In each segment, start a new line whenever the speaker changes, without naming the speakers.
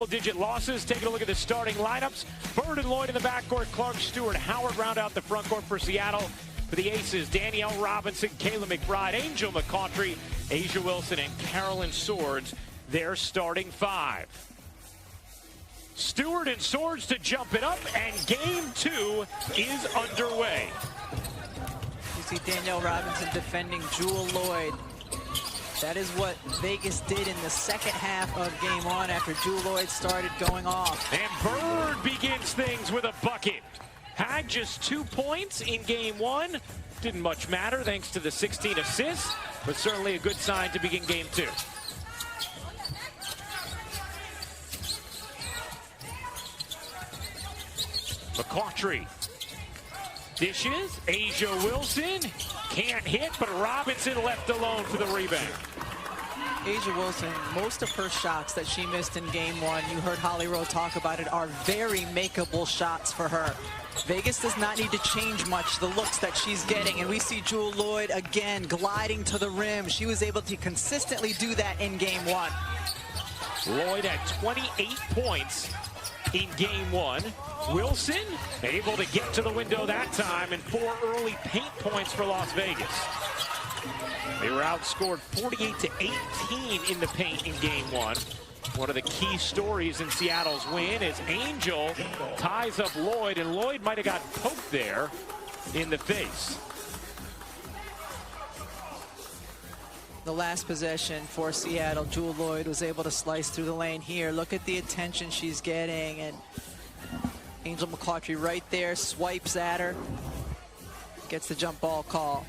Digit losses. Taking a look at the starting lineups. Bird and Lloyd in the backcourt. Clark, Stewart, Howard round out the front court for Seattle. For the Aces, Danielle Robinson, Kayla McBride, Angel McCautry, Asia Wilson, and Carolyn Swords. Their starting five. Stewart and Swords to jump it up, and game two is underway.
You see Danielle Robinson defending Jewel Lloyd. That is what Vegas did in the second half of game one after Jewel Lloyd started going off.
And Bird begins things with a bucket. Had just 2 points in game one. Didn't much matter thanks to the 16 assists, but certainly a good sign to begin game two. McCautry dishes. Asia Wilson can't hit, but Robinson left alone for the rebound.
Asia Wilson, most of her shots that she missed in game one, you heard Holly Rowe talk about it, are very makeable shots for her. Vegas does not need to change much the looks that she's getting, and we see Jewel Lloyd again gliding to the rim. She was able to consistently do that in game one.
Lloyd had 28 points in game one. Wilson able to get to the window that time, and 4 early paint points for Las Vegas. They were outscored 48-18 in the paint in game one. One of the key stories in Seattle's win is Angel ties up Lloyd, and Lloyd might have got poked there in the face.
The last possession for Seattle, Jewel Lloyd was able to slice through the lane here. Look at the attention she's getting, and Angel McCautry right there, swipes at her, gets the jump ball call.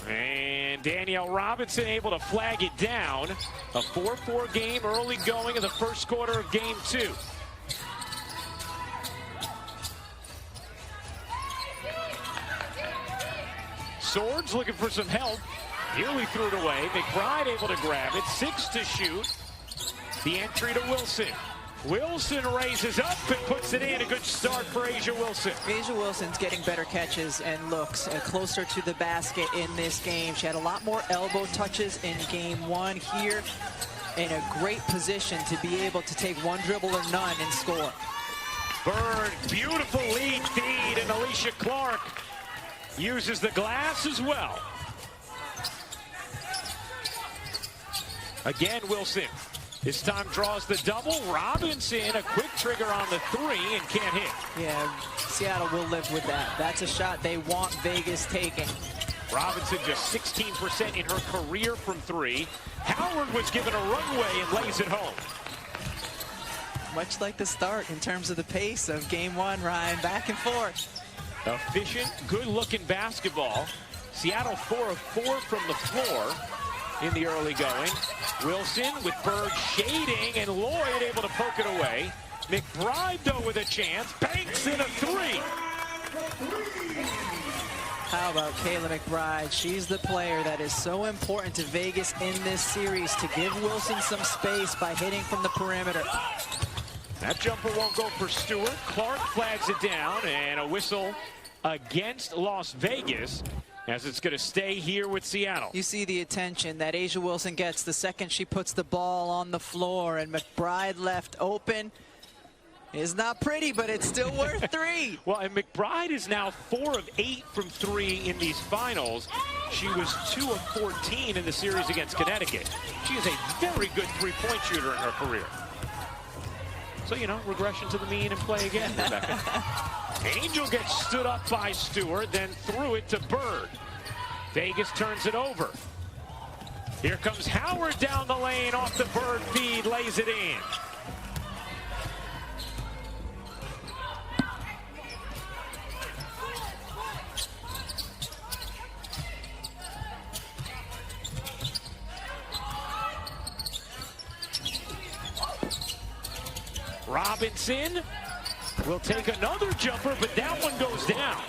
And Danielle Robinson able to flag it down. A 4-4 game early going in the first quarter of game two. Swords looking for some help. Nearly threw it away. McBride able to grab it. 6 to shoot. The entry to Wilson. Wilson raises up and puts it in. A good start for Asia Wilson.
Asia Wilson's getting better catches and looks closer to the basket in this game. She had a lot more elbow touches in game one here. In a great position to be able to take one dribble or none and score.
Bird, beautiful lead feed, and Alicia Clark uses the glass as well. Again, Wilson. This time draws the double. Robinson, a quick trigger on the 3 and can't hit.
Yeah, Seattle will live with that. That's a shot they want Vegas taking.
Robinson just 16% in her career from 3. Howard was given a runway and lays it home.
Much like the start in terms of the pace of game one, Ryan, back and forth.
Efficient, good-looking basketball. Seattle 4 of 4 from the floor in the early going. Wilson with Bird shading, and Lloyd able to poke it away. McBride, though, with a chance. Banks in a 3.
How about Kayla McBride? She's the player that is so important to Vegas in this series to give Wilson some space by hitting from the perimeter.
That jumper won't go for Stewart. Clark flags it down, and a whistle against Las Vegas, as it's going to stay here with Seattle.
You see the attention that Asia Wilson gets the second she puts the ball on the floor, and McBride left open. It's not pretty, but it's still worth 3.
Well, and McBride is now 4 of 8 from 3 in these finals. She was 2 of 14 in the series against Connecticut. She is a very good three-point shooter in her career. So, you know, regression to the mean and play again, Rebecca. Angel gets stood up by Stewart, then threw it to Bird. Vegas turns it over. Here comes Howard down the lane off the Bird feed, lays it in. Robinson will take another jumper, but that one goes down.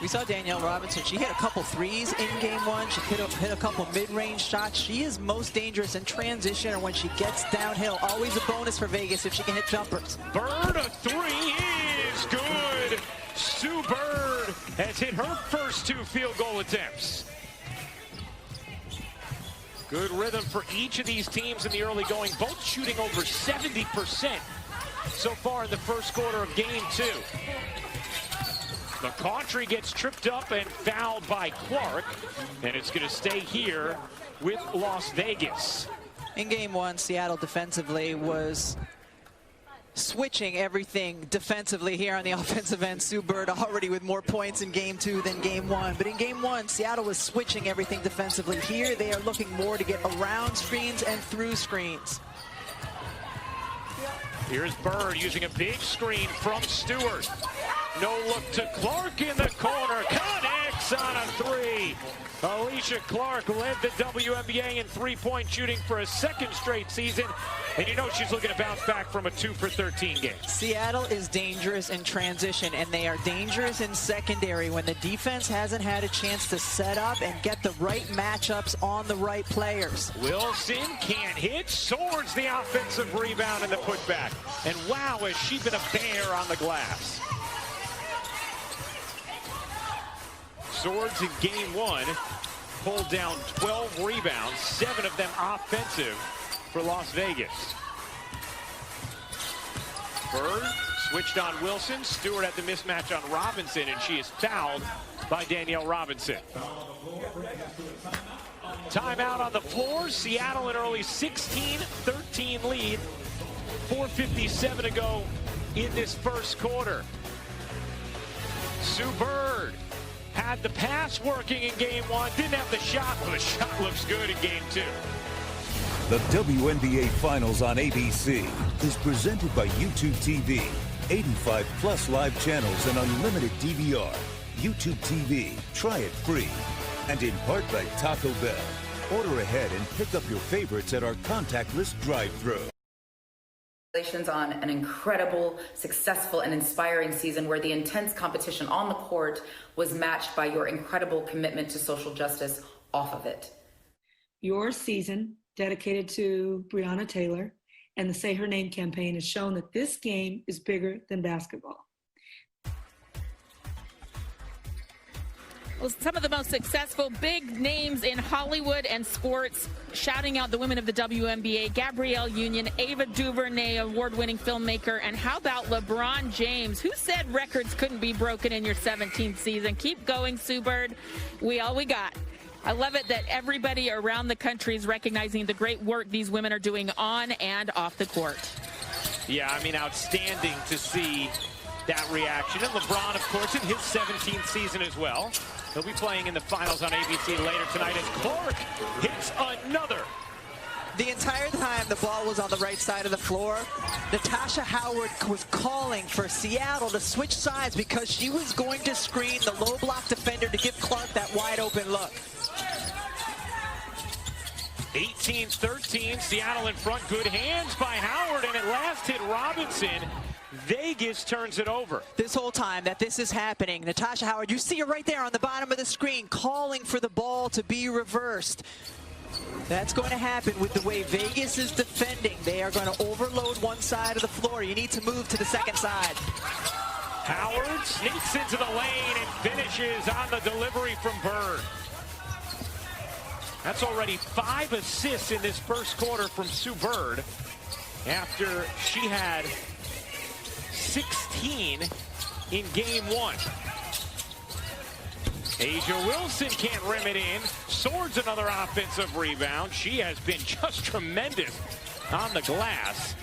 We saw Danielle Robinson. She hit a couple threes in game one. She hit a couple mid-range shots. She is most dangerous in transition, or when she gets downhill. Always a bonus for Vegas if she can hit jumpers.
Bird, a 3 is good. Sue Bird has hit her first 2 field goal attempts. Good rhythm for each of these teams in the early going, both shooting over 70% so far in the first quarter of game 2. McCautry gets tripped up and fouled by Clark, and it's going to stay here with Las Vegas.
In game 1, Seattle defensively was switching everything defensively here on the offensive end. Sue Bird already with more points in game 2 than game 1. But in game 1, Seattle was switching everything defensively. Here they are looking more to get around screens and through screens.
Here's Bird using a big screen from Stewart. No look to Clark in the corner. Connects on a 3. Alicia Clark led the WNBA in three-point shooting for a second straight season. And you know she's looking to bounce back from a 2-for-13 game.
Seattle is dangerous in transition, and they are dangerous in secondary when the defense hasn't had a chance to set up and get the right matchups on the right players.
Wilson can't hit. Swords the offensive rebound and the putback. And wow, has she been a bear on the glass. Swords in game 1 pulled down 12 rebounds, 7 of them offensive for Las Vegas. Bird switched on Wilson. Stewart had the mismatch on Robinson, and she is fouled by Danielle Robinson. Timeout on the floor. Seattle an early 16-13 lead. 4:57 to go in this first quarter. Sue Bird had the pass working in game 1, didn't have the shot. Well, the shot looks good in game 2.
The WNBA Finals on ABC is presented by YouTube TV. 85+ live channels and unlimited DVR. YouTube TV, try it free. And in part by Taco Bell. Order ahead and pick up your favorites at our contactless drive-thru.
Congratulations on an incredible, successful, and inspiring season where the intense competition on the court was matched by your incredible commitment to social justice off of it.
Your season, dedicated to Breonna Taylor and the Say Her Name campaign, has shown that this game is bigger than basketball.
Well, some of the most successful big names in Hollywood and sports shouting out the women of the WNBA: Gabrielle Union, Ava DuVernay, award-winning filmmaker, and how about LeBron James? Who said records couldn't be broken in your 17th season? Keep going, Sue Bird. We all we got. I love it that everybody around the country is recognizing the great work these women are doing on and off the court.
Yeah, I mean, outstanding to see that reaction. And LeBron, of course, in his 17th season as well. He'll be playing in the finals on ABC later tonight as Clark hits another.
The entire time the ball was on the right side of the floor, Natasha Howard was calling for Seattle to switch sides because she was going to screen the low block defender to give Clark that wide open look.
18-13, Seattle in front. Good hands by Howard, and at last hit Robinson. Vegas turns it over.
This whole time that this is happening, Natasha Howard, you see her right there on the bottom of the screen, calling for the ball to be reversed. That's going to happen with the way Vegas is defending. They are going to overload one side of the floor. You need to move to the second side.
Howard sneaks into the lane and finishes on the delivery from Bird. That's already 5 assists in this first quarter from Sue Bird after she had 16 in game 1. Asia Wilson can't rim it in. Swords another offensive rebound. She has been just tremendous on the glass.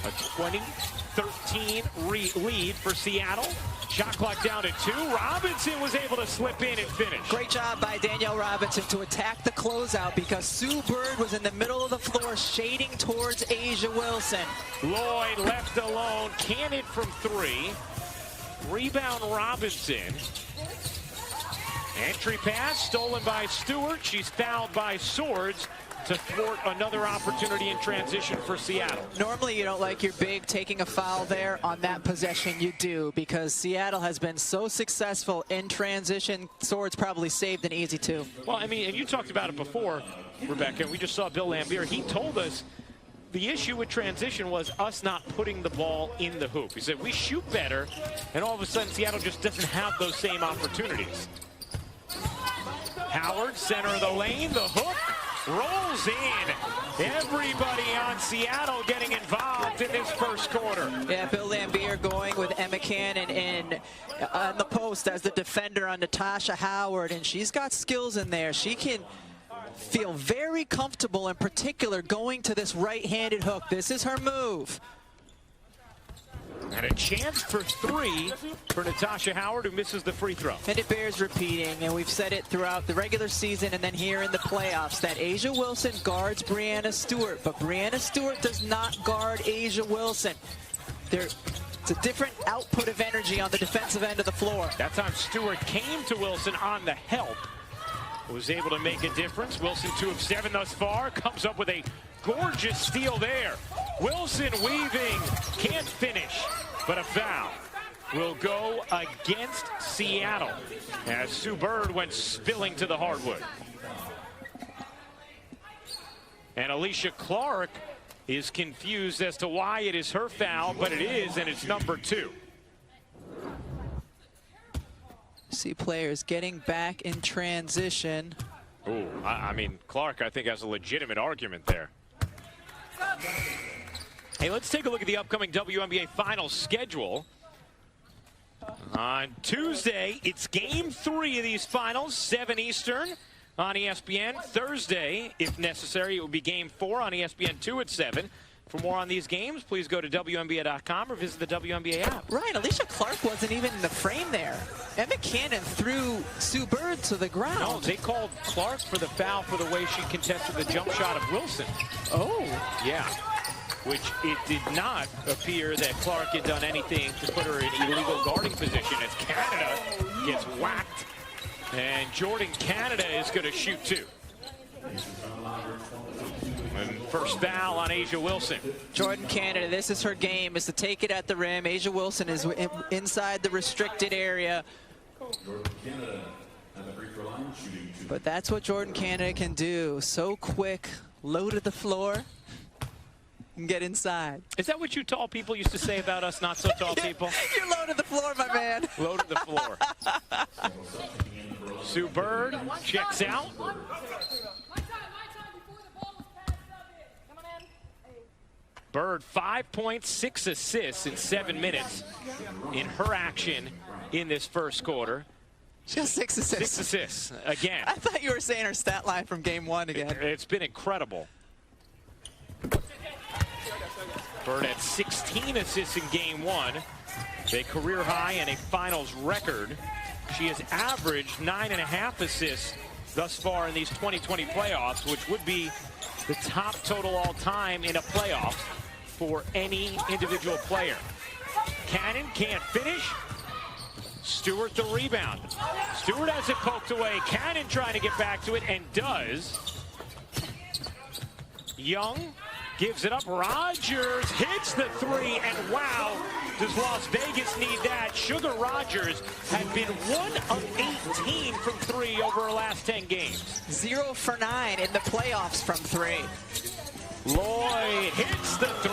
A 20-13 lead for Seattle. Shot clock down to 2. Robinson was able to slip in and finish.
Great job by Danielle Robinson to attack the closeout because Sue Bird was in the middle of the floor shading towards Asia Wilson.
Lloyd left alone. Can hit from 3. Rebound Robinson. Entry pass stolen by Stewart. She's fouled by Swords to thwart another opportunity in transition for Seattle.
Normally you don't like your big taking a foul there. On that possession you do because Seattle has been so successful in transition. Swords probably saved an easy 2.
Well, I mean, and you talked about it before, Rebecca. We just saw Bill Lambier. He told us the issue with transition was us not putting the ball in the hoop. He said we shoot better, and all of a sudden Seattle just doesn't have those same opportunities. Howard, center of the lane, the hook rolls in. Everybody on Seattle getting involved in this first quarter.
Yeah, Bill Lambier going with Emma Cannon in on the post as the defender on Natasha Howard, and she's got skills in there. She can feel very comfortable, in particular, going to this right-handed hook. This is her move.
And a chance for three for Natasha Howard, who misses the free throw.
And it bears repeating, and we've said it throughout the regular season and then here in the playoffs, that A'ja Wilson guards Breanna Stewart, but Breanna Stewart does not guard A'ja Wilson. It's a different output of energy on the defensive end of the floor.
That time Stewart came to Wilson on the help, was able to make a difference. Wilson 2 of 7 thus far, comes up with a gorgeous steal there. Wilson weaving, can't finish, but a foul will go against Seattle as Sue Bird went spilling to the hardwood. And Alicia Clark is confused as to why it is her foul, but it is, and it's number 2.
See players getting back in transition.
Ooh, I mean, Clark, I think, has a legitimate argument there. Hey, let's take a look at the upcoming WNBA Finals schedule. On Tuesday, it's Game 3 of these finals, 7 Eastern on ESPN. Thursday, if necessary, it will be Game 4 on ESPN 2 at 7. For more on these games, please go to WNBA.com or visit the WNBA app.
Right, Alicia Clark wasn't even in the frame there. Emma Cannon threw Sue Bird to the ground.
No, they called Clark for the foul for the way she contested the jump shot of Wilson.
Oh.
Yeah, which it did not appear that Clark had done anything to put her in illegal guarding position as Canada gets whacked. And Jordan Canada is going to shoot 2. And first foul on A'ja Wilson.
Jordan Canada, this is her game, is to take it at the rim. A'ja Wilson is inside the restricted area. But that's what Jordan Canada can do. So quick, low to the floor, and get inside.
Is that what you tall people used to say about us not so tall people?
You're low to the floor, my man.
Low to the floor. Sue Bird checks out. Bird, 5 points, 6 assists in 7 minutes in her action in this first quarter.
She has 6 assists.
6 assists, again.
I thought you were saying her stat line from Game 1 again.
It's been incredible. Bird had 16 assists in Game 1, a career high and a finals record. She has averaged 9.5 assists thus far in these 2020 playoffs, which would be the top total all time in a playoff for any individual player. Cannon can't finish. Stewart the rebound. Stewart has it poked away. Cannon trying to get back to it and does. Young gives it up. Rogers hits the 3, and wow, does Las Vegas need that? Sugar Rogers had been 1 of 18 from 3 over her last 10 games.
0 for 9 in the playoffs from 3.
Lloyd hits the 3.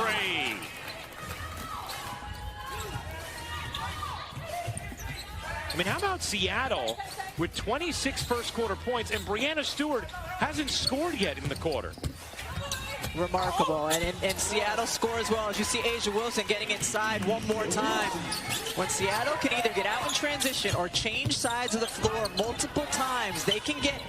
I mean, how about Seattle with 26 first quarter points, and Breanna Stewart hasn't scored yet in the quarter.
Remarkable, and Seattle scores well. As you see A'ja Wilson getting inside one more time. When Seattle can either get out in transition or change sides of the floor multiple times, they can get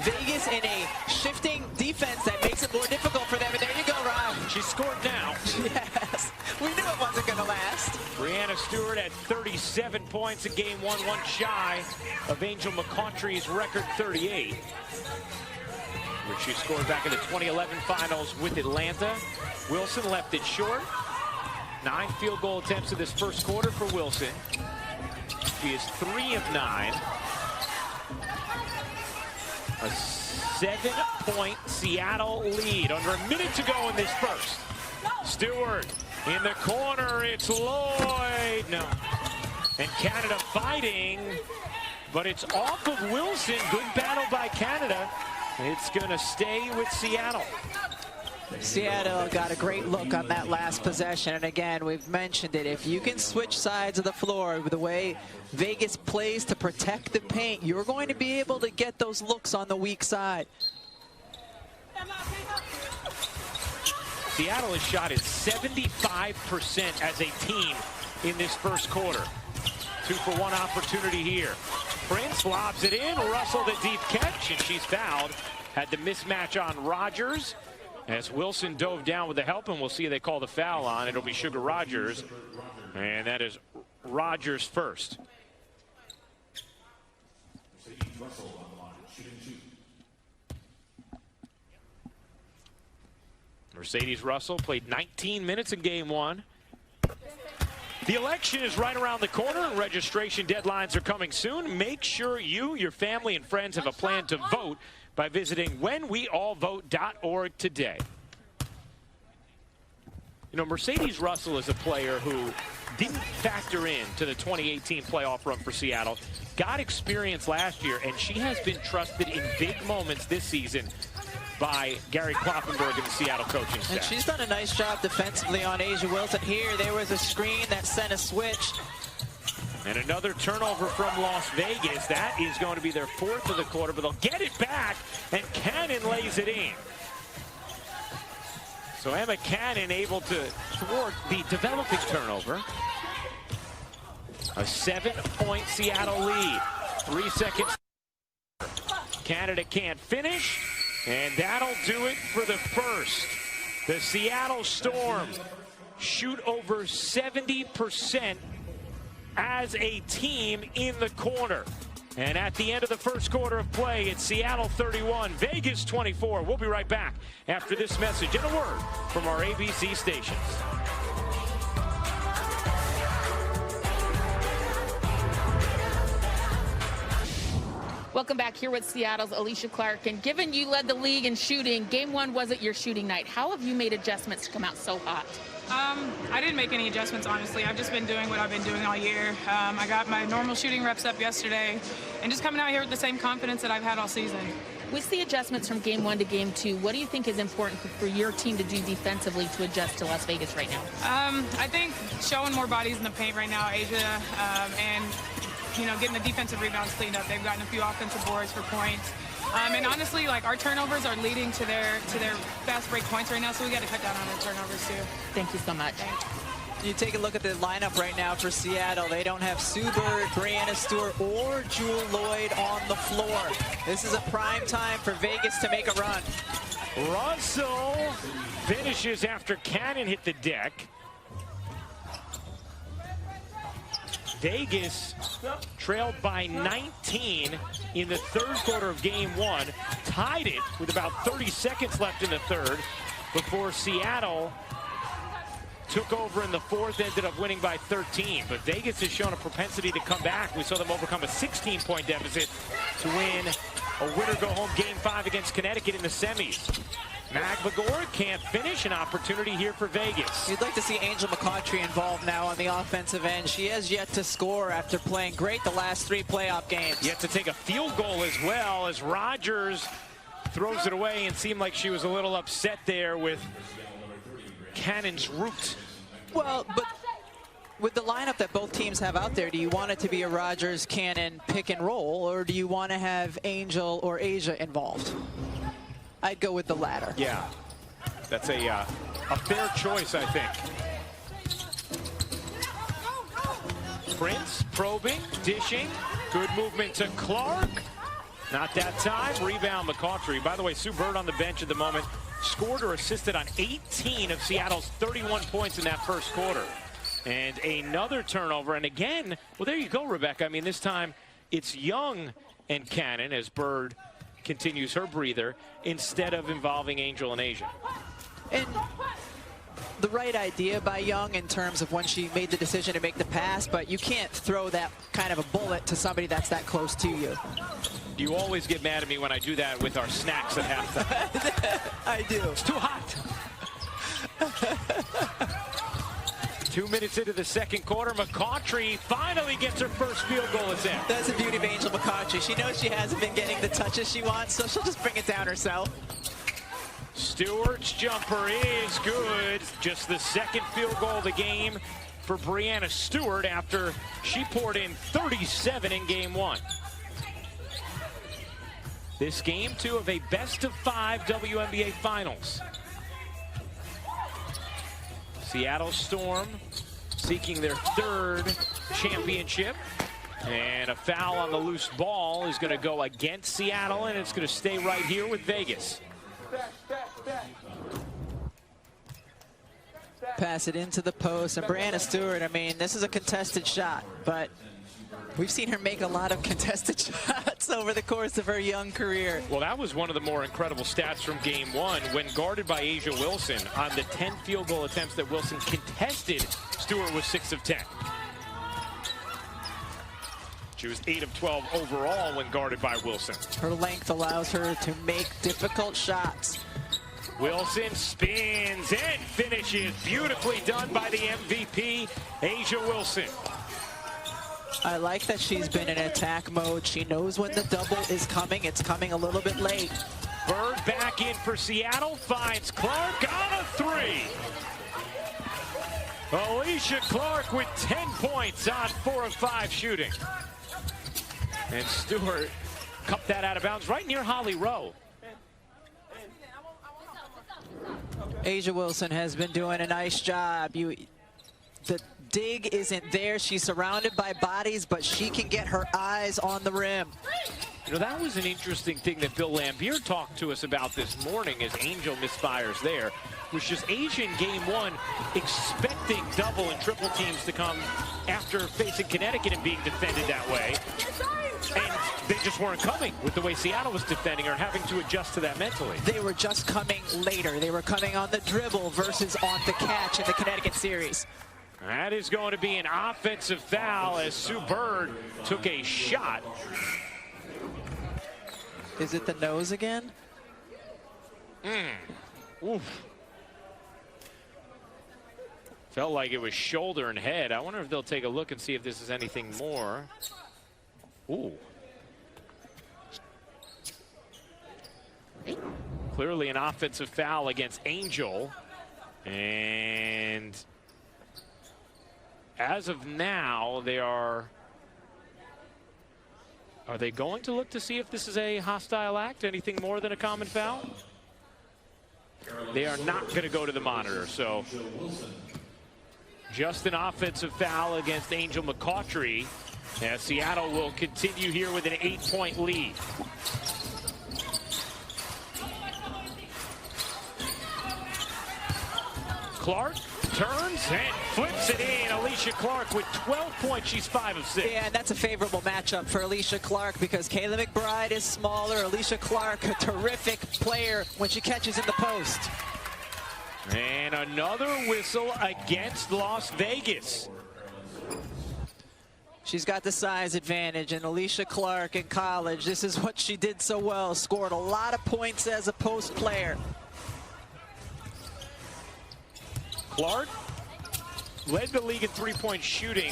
Vegas in a shifting defense that makes it more difficult for them. And there you go, Rob.
She scored now.
Yes, we knew it wasn't going to last.
Breanna Stewart had 37 points in Game 1, 1 shy of Angel McCautry's record 38. Which she scored back in the 2011 finals with Atlanta. Wilson left it short. 9 field goal attempts in this first quarter for Wilson. She is 3 of 9. A 7-point Seattle lead. Under a minute to go in this first. Stewart in the corner. It's Lloyd. No. And Canada fighting. But it's off of Wilson. Good battle by Canada. It's going to stay with Seattle.
Seattle got a great look on that last possession. And again, we've mentioned it. If you can switch sides of the floor with the way Vegas plays to protect the paint, you're going to be able to get those looks on the weak side.
Seattle has shot at 75% as a team in this first quarter. 2-for-1 opportunity here. Prince lobs it in. Russell the deep catch, and she's fouled. Had the mismatch on Rogers as Wilson dove down with the help, and we'll see if they call the foul on. It'll be Sugar Rogers, and that is Rogers first. Mercedes Russell played 19 minutes in game one. The election is right around the corner, and registration deadlines are coming soon. Make sure you, your family, and friends have a plan to vote by visiting whenweallvote.org today. You know, Mercedes Russell is a player who didn't factor in to the 2018 playoff run for Seattle. Got experience last year, and she has been trusted in big moments this season by Gary Kloppenberg and the Seattle coaching staff.
And she's done a nice job defensively on Asia Wilson. Here, there was a screen that sent a switch.
And another turnover from Las Vegas. That is going to be their fourth of the quarter, but they'll get it back, and Cannon lays it in. So Emma Cannon able to thwart the developing turnover. A 7-point Seattle lead. 3 seconds. Canada can't finish, and that'll do it for the first. The Seattle Storm shoot over 70% as a team in the corner. And at the end of the first quarter of play, it's Seattle 31, Vegas 24. We'll be right back after this message and a word from our ABC stations.
Welcome back here with Seattle's Alicia Clark. And given you led the league in shooting, game one wasn't your shooting night. How have you made adjustments to come out so hot?
I didn't make any adjustments, honestly. I've just been doing what I've been doing all year. I got my normal shooting reps up yesterday, and just coming out here with the same confidence that I've had all season.
With the adjustments from game one to game two, what do you think is important for your team to do defensively to adjust to Las Vegas right now?
I think showing more bodies in the paint right now, Asia, and getting the defensive rebounds cleaned up. They've gotten a few offensive boards for points. And honestly, like, our turnovers are leading to their fast break points right now, so we got to cut down on our turnovers too.
Thank you so much.
Thanks.
You take a look at the lineup right now for Seattle. They don't have Sue Bird, Brianna Stewart, or Jewel Lloyd on the floor. This is a prime time for Vegas to make a run.
Russell finishes after Cannon hit the deck. Vegas trailed by 19 in the third quarter of game one, tied it with about 30 seconds left in the third before Seattle took over in the fourth, ended up winning by 13. But Vegas has shown a propensity to come back. We saw them overcome a 16-point deficit to win a winner-go-home game 5 against Connecticut in the semis. Magvagor can't finish. An opportunity here for Vegas.
You'd like to see Angel McCautry involved now on the offensive end. She has yet to score after playing great the last 3 playoff games.
Yet to take a field goal as well, as Rogers throws it away, and seemed like she was a little upset there with Cannon's route.
Well, but with the lineup that both teams have out there, do you want it to be a Rogers-Cannon pick and roll, or do you want to have Angel or Asia involved? I'd go with the latter.
Yeah, that's a fair choice, I think. Prince probing, dishing, good movement to Clark. Not that time. Rebound McCautry. By the way, Sue Bird on the bench at the moment scored or assisted on 18 of Seattle's 31 points in that first quarter. And another turnover. And again, well, there you go, Rebecca. I mean, this time it's Young and Cannon as Bird continues her breather instead of involving Angel and Asia.
And the right idea by Young in terms of when she made the decision to make the pass, but you can't throw that kind of a bullet to somebody that's that close to you.
You always get mad at me when I do that with our snacks at halftime.
I do.
It's too hot. 2 minutes into the second quarter, McCautry finally gets her first field goal attempt.
That's the beauty of Angel McCautry. She knows she hasn't been getting the touches she wants, so she'll just bring it down herself.
Stewart's jumper is good. Just the second field goal of the game for Breanna Stewart after she poured in 37 in game 1. This game 2 of a best-of-5 WNBA Finals. Seattle Storm seeking their 3rd championship. And a foul on the loose ball is going to go against Seattle, and it's going to stay right here with Vegas.
Pass it into the post, and Breanna Stewart, I mean, this is a contested shot, but we've seen her make a lot of contested shots over the course of her young career.
Well, that was one of the more incredible stats from game 1. When guarded by A'ja Wilson, on the 10 field goal attempts that Wilson contested, Stewart was 6 of 10. She was 8 of 12 overall when guarded by Wilson.
Her length allows her to make difficult shots.
Wilson spins and finishes. Beautifully done by the MVP, A'ja Wilson.
I like that she's been in attack mode. She knows when the double is coming. It's coming a little bit late.
Bird back in for Seattle, finds Clark on a 3. Alicia Clark with 10 points on 4 of 5 shooting. And Stewart cupped that out of bounds right near Holly Rowe.
A'ja Wilson has been doing a nice job. The dig isn't there. She's surrounded by bodies, but she can get her eyes on the rim.
You know, that was an interesting thing that Bill Lambier talked to us about this morning as Angel misfires there, was just A'ja in game 1 expecting double and triple teams to come after facing Connecticut and being defended that way. And they just weren't coming with the way Seattle was defending her and having to adjust to that mentally.
They were just coming later. They were coming on the dribble versus on the catch in the Connecticut series.
That is going to be an offensive foul as Sue Bird took a shot.
Is it the nose again?
Oof. Felt like it was shoulder and head. I wonder if they'll take a look and see if this is anything more. Ooh. Clearly an offensive foul against Angel. And as of now, are they going to look to see if this is a hostile act? Anything more than a common foul? They are not going to go to the monitor, so just an offensive foul against Angel McCautry. As Seattle will continue here with an 8-point lead. Clark turns and flips it in. Alicia Clark with 12 points. She's 5 of 6.
Yeah, and that's a favorable matchup for Alicia Clark because Kayla McBride is smaller. Alicia Clark, a terrific player when she catches in the post.
And another whistle against Las Vegas.
She's got the size advantage, and Alicia Clark in college, this is what she did so well. Scored a lot of points as a post player.
Clark led the league in three-point shooting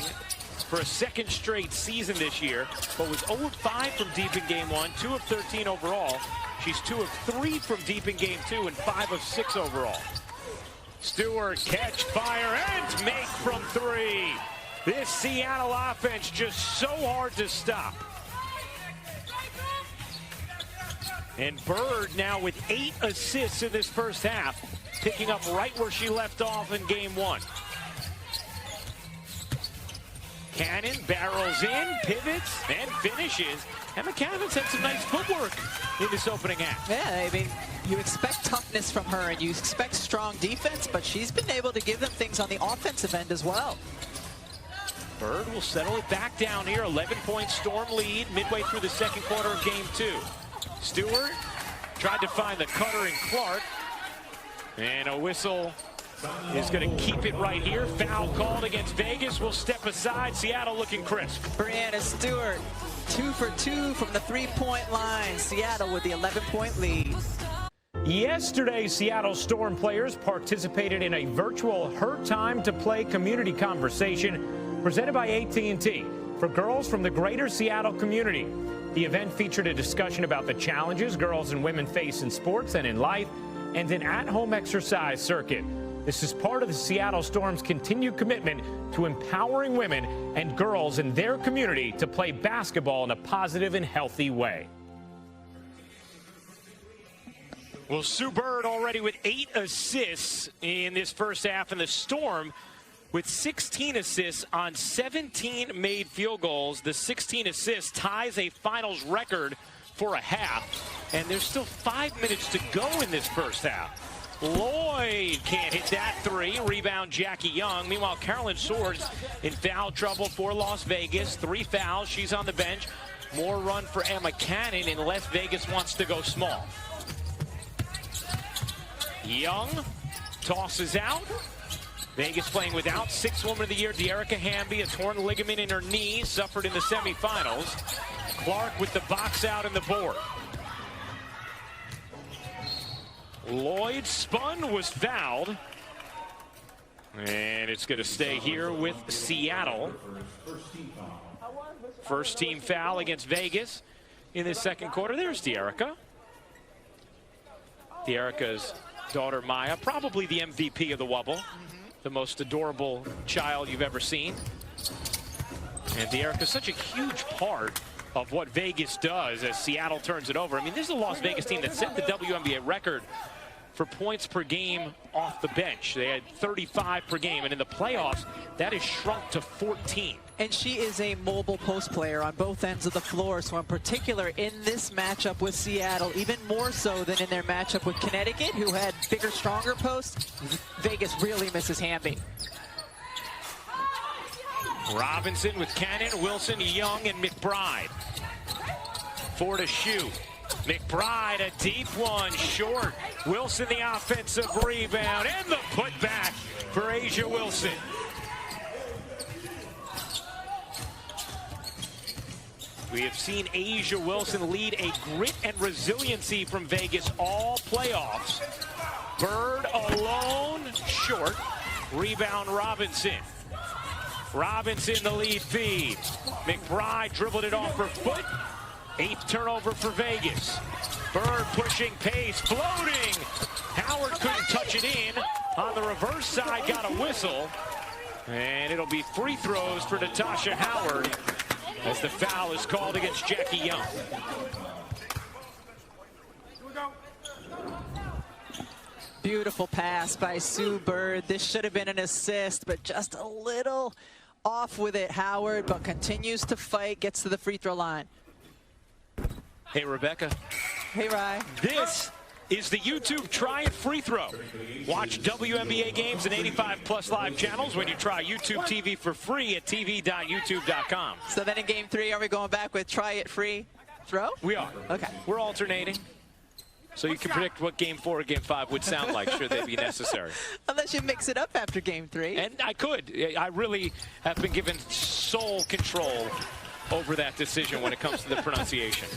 for a second straight season this year, but was 0 of 5 from deep in game 1, 2 of 13 overall. She's 2 of 3 from deep in game 2 and 5 of 6 overall. Stewart catch, fire, and make from 3. This Seattle offense just so hard to stop. And Bird now with 8 assists in this first half, picking up right where she left off in game 1. Cannon barrels in, pivots, and finishes. Emma Cannon's had some nice footwork in this opening half.
Yeah, I mean, you expect toughness from her, and you expect strong defense, but she's been able to give them things on the offensive end as well.
Bird will settle it back down here. 11-point Storm lead midway through the second quarter of game 2. Stewart tried to find the cutter in Clark. And a whistle is going to keep it right here. Foul called against Vegas. Will step aside. Seattle looking crisp.
Breanna Stewart, 2 for 2 from the three-point line. Seattle with the 11-point lead.
Yesterday, Seattle Storm players participated in a virtual Her Time to Play community conversation presented by AT&T for girls from the greater Seattle community. The event featured a discussion about the challenges girls and women face in sports and in life, and an at-home exercise circuit. This is part of the Seattle Storm's continued commitment to empowering women and girls in their community to play basketball in a positive and healthy way.
Well, Sue Bird already with 8 assists in this first half, and the Storm with 16 assists on 17 made field goals. The 16 assists ties a finals record for a half, and there's still 5 minutes to go in this first half. Lloyd can't hit that three. Rebound, Jackie Young. Meanwhile, Carolyn Swords in foul trouble for Las Vegas. 3 fouls. She's on the bench. More run for Emma Cannon unless Vegas wants to go small. Young tosses out. Vegas playing without 6th Woman of the Year, De'Erica Hamby, a torn ligament in her knee, suffered in the semifinals. Clark with the box out and the board. Lloyd spun, was fouled. And it's going to stay here with Seattle. First team foul against Vegas in the second quarter. There's De'Erica. De'Erica's daughter Maya, probably the MVP of the Wubble. The most adorable child you've ever seen. And De'Erica's such a huge part of what Vegas does as Seattle turns it over. I mean, this is a Las Vegas team that set the WNBA record for points per game off the bench. They had 35 per game, and in the playoffs, that is shrunk to 14.
And she is a mobile post player on both ends of the floor, so in particular in this matchup with Seattle, even more so than in their matchup with Connecticut, who had bigger, stronger posts, Vegas really misses Hamby.
Robinson with Cannon, Wilson, Young, and McBride. 4 to shoot. McBride, a deep one, short. Wilson, the offensive rebound, and the putback for Asia Wilson. We have seen Asia Wilson lead a grit and resiliency from Vegas all playoffs. Bird alone, short. Rebound, Robinson. Robinson, the lead feed. McBride dribbled it off her foot. 8th turnover for Vegas. Bird pushing pace, floating. Howard couldn't touch it in. On the reverse side, got a whistle. And it'll be free throws for Natasha Howard as the foul is called against Jackie Young.
Beautiful pass by Sue Bird. This should have been an assist, but just a little off with it, Howard, but continues to fight, gets to the free throw line.
Hey, Rebecca.
Hey, Rye.
This is the YouTube Try It free throw. Watch WNBA games and 85+ live channels when you try YouTube TV for free at tv.youtube.com.
So then in game 3, are we going back with Try It free throw?
We are. Okay. We're alternating. So you can predict what game 4 or game 5 would sound like should they be necessary.
Unless you mix it up after game 3.
And I could. I really have been given sole control over that decision when it comes to the pronunciation.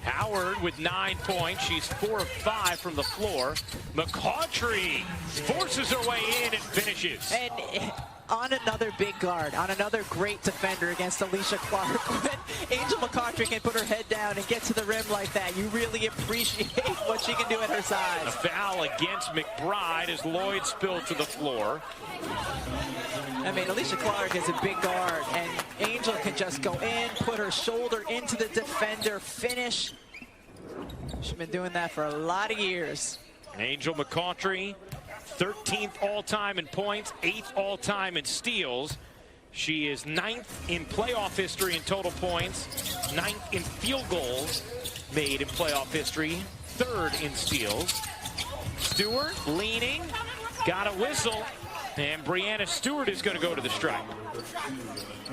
Howard with 9 points. She's 4 of 5 from the floor. McCautry forces her way in and finishes.
And on another big guard, on another great defender against Alicia Clark. When Angel McCautry can put her head down and get to the rim like that, you really appreciate what she can do at her size.
A foul against McBride as Lloyd spilled to the floor.
I mean, Alicia Clark is a big guard, and Angel can just go in, put her shoulder into the defender, finish. She's been doing that for a lot of years.
Angel McCautry, 13th all-time in points, 8th all-time in steals. She is 9th in playoff history in total points, 9th in field goals made in playoff history, 3rd in steals. Stewart leaning, got a whistle, and Brianna Stewart is going to go to the strike.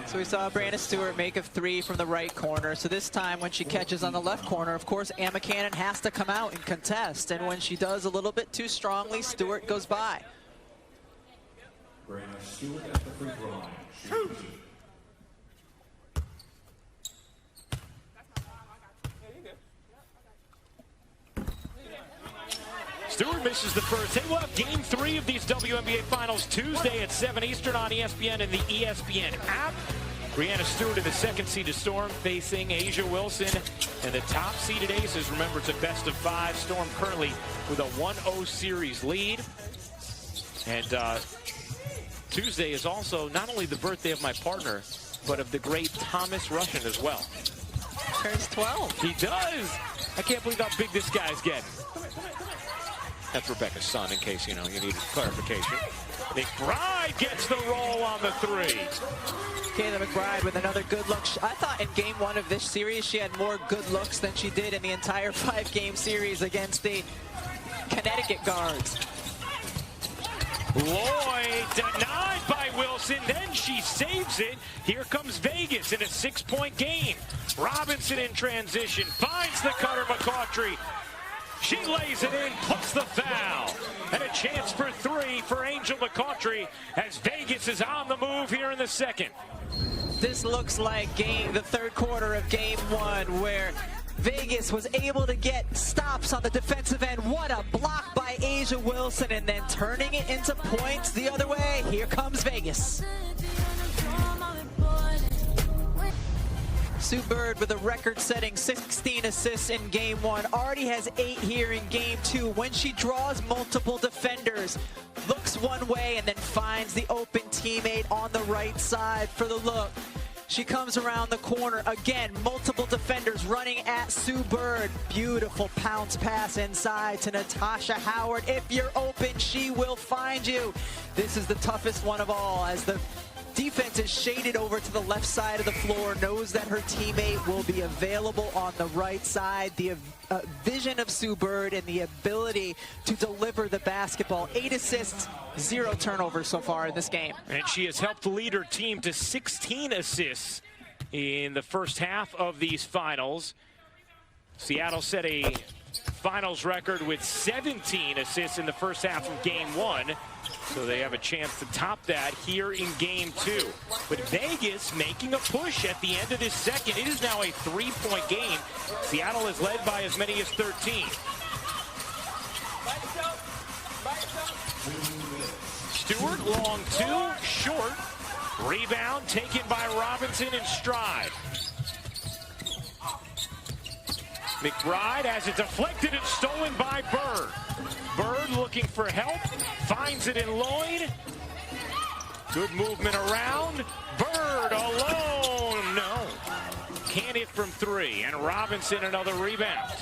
So we saw Brianna Stewart make a 3 from the right corner. So this time when she catches on the left corner, of course, Emma Cannon has to come out and contest. And when she does a little bit too strongly, Stewart goes by.
Brianna Stewart at the free throw line.
Stewart misses the first. Hey, we'll have game 3 of these WNBA Finals Tuesday at 7 Eastern on ESPN and the ESPN app. Brianna Stewart in the second-seeded Storm facing A'ja Wilson and the top-seeded Aces. Remember, it's a best-of-5. Storm currently with a 1-0 series lead. And Tuesday is also not only the birthday of my partner, but of the great Thomas Russian as well.
Turns 12.
He does. I can't believe how big this guy's getting. That's Rebecca's son, in case, you needed clarification. McBride gets the roll on the three.
Kayla McBride with another good look. I thought in game 1 of this series, she had more good looks than she did in the entire 5-game series against the Connecticut guards.
Lloyd denied by Wilson, then she saves it. Here comes Vegas in a 6-point game. Robinson in transition, finds the cutter, McCautry. She lays it in, plus the foul. And a chance for 3 for Angel McCautry as Vegas is on the move here in the second.
This looks like the third quarter of game 1 where Vegas was able to get stops on the defensive end. What a block by A'ja Wilson, and then turning it into points the other way. Here comes Vegas. Sue Bird with a record-setting 16 assists in game 1. Already has 8 here in game 2. When she draws multiple defenders, looks one way and then finds the open teammate on the right side for the look. She comes around the corner. Again, multiple defenders running at Sue Bird. Beautiful pounce pass inside to Natasha Howard. If you're open, she will find you. This is the toughest one of all as the defense is shaded over to the left side of the floor, knows that her teammate will be available on the right side. The vision of Sue Bird and the ability to deliver the basketball. 8 assists, 0 turnovers so far in this game.
And she has helped lead her team to 16 assists in the first half of these finals. Seattle set a finals record with 17 assists in the first half of game 1. So they have a chance to top that here in game 2. But Vegas making a push at the end of this second. It is now a 3-point game. Seattle is led by as many as 13. Stewart, long 2, short. Rebound taken by Robinson in stride. McBride has it deflected and stolen by Bird. Bird looking for help, finds it in Lloyd. Good movement around. Bird alone, no. Can't hit from 3, and Robinson another rebound.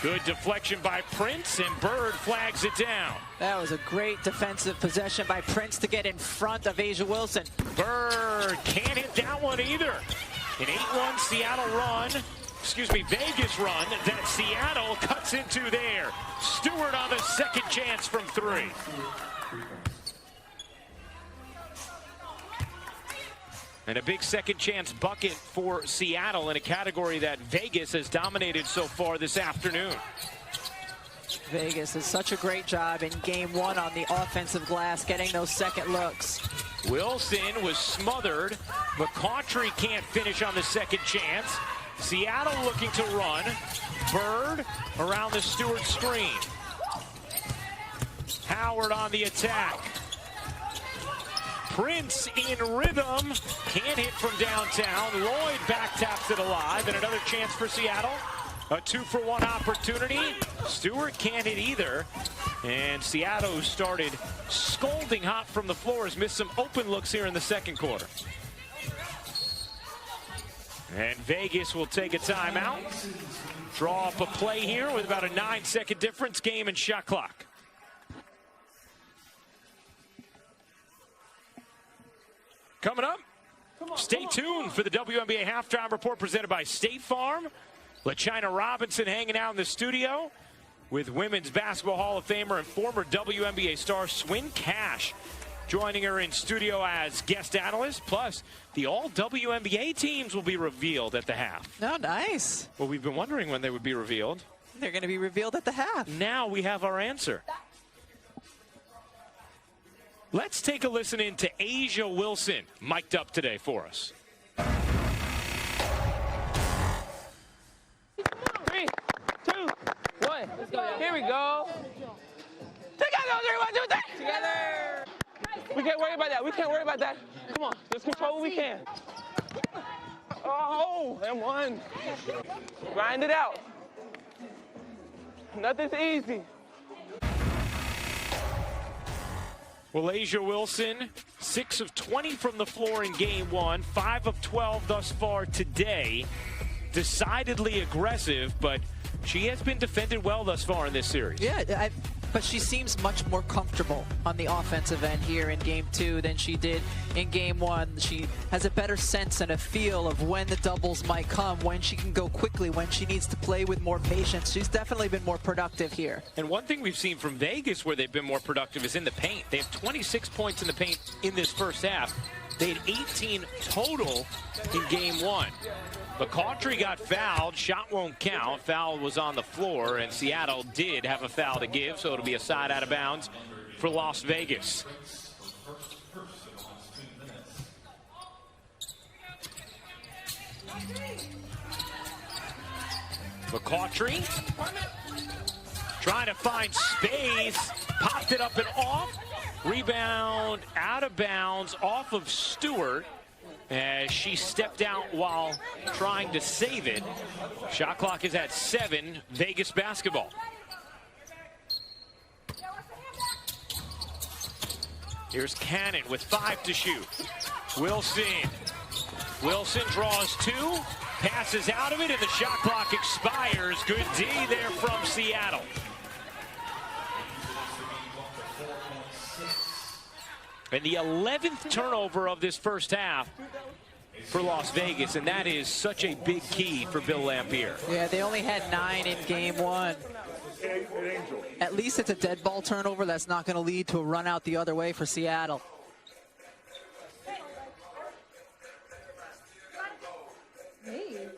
Good deflection by Prince, and Bird flags it down.
That was a great defensive possession by Prince to get in front of A'ja Wilson.
Bird can't hit that one either. An 8-1 Seattle run, Vegas run that Seattle cuts into there. Stewart on the second chance from 3. And a big second chance bucket for Seattle in a category that Vegas has dominated so far this afternoon.
Vegas does such a great job in game 1 on the offensive glass, getting those second looks.
Wilson was smothered. McCautry can't finish on the second chance. Seattle looking to run. Bird around the Stewart screen. Howard on the attack. Prince in rhythm. Can't hit from downtown. Lloyd back taps it alive. And another chance for Seattle. A 2-for-1 opportunity. Stewart can't hit either. And Seattle, who started scalding hot from the floor, has missed some open looks here in the second quarter. And Vegas will take a timeout. Draw up a play here with about a 9-second difference, game and shot clock. Coming up, stay tuned for the WNBA halftime report presented by State Farm. LaChina Robinson hanging out in the studio with Women's Basketball Hall of Famer and former WNBA star Swin Cash joining her in studio as guest analyst. Plus, the all-WNBA teams will be revealed at the half.
Oh, nice.
Well, we've been wondering when they would be revealed.
They're going to be revealed at the half.
Now we have our answer. Let's take a listen in to A'ja Wilson, mic'd up today for us.
3, 2, 1. Let's go. Here we go. Together, 3, 1, 2, 3. Together. We can't worry about that. We can't worry about that. Come on, let's control what we can. Oh, and one. Grind it out. Nothing's easy.
Well, Asia Wilson, 6 of 20 from the floor in game 1, 5 of 12 thus far today. Decidedly aggressive, but she has been defended well thus far in this series.
Yeah, but she seems much more comfortable on the offensive end here in game 2 than she did in game 1. She has a better sense and a feel of when the doubles might come, when she can go quickly, when she needs to play with more patience. She's definitely been more productive here.
And one thing we've seen from Vegas where they've been more productive is in the paint. They have 26 points in the paint in this first half. They had 18 total in game 1. McCautry got fouled. Shot won't count. Foul was on the floor, and Seattle did have a foul to give, so it'll be a side out of bounds for Las Vegas. McCautry trying to find space. Popped it up and off. Rebound out of bounds off of Stewart as she stepped out while trying to save it. Shot clock is at 7. Vegas basketball. Here's Cannon with 5 to shoot. Wilson draws 2, passes out of it, and the shot clock expires. Good D there from Seattle. And the 11th turnover of this first half for Las Vegas, and that is such a big key for Bill Laimbeer.
Yeah, they only had 9 in game 1. At least it's a dead ball turnover that's not going to lead to a run out the other way for Seattle.
Hey,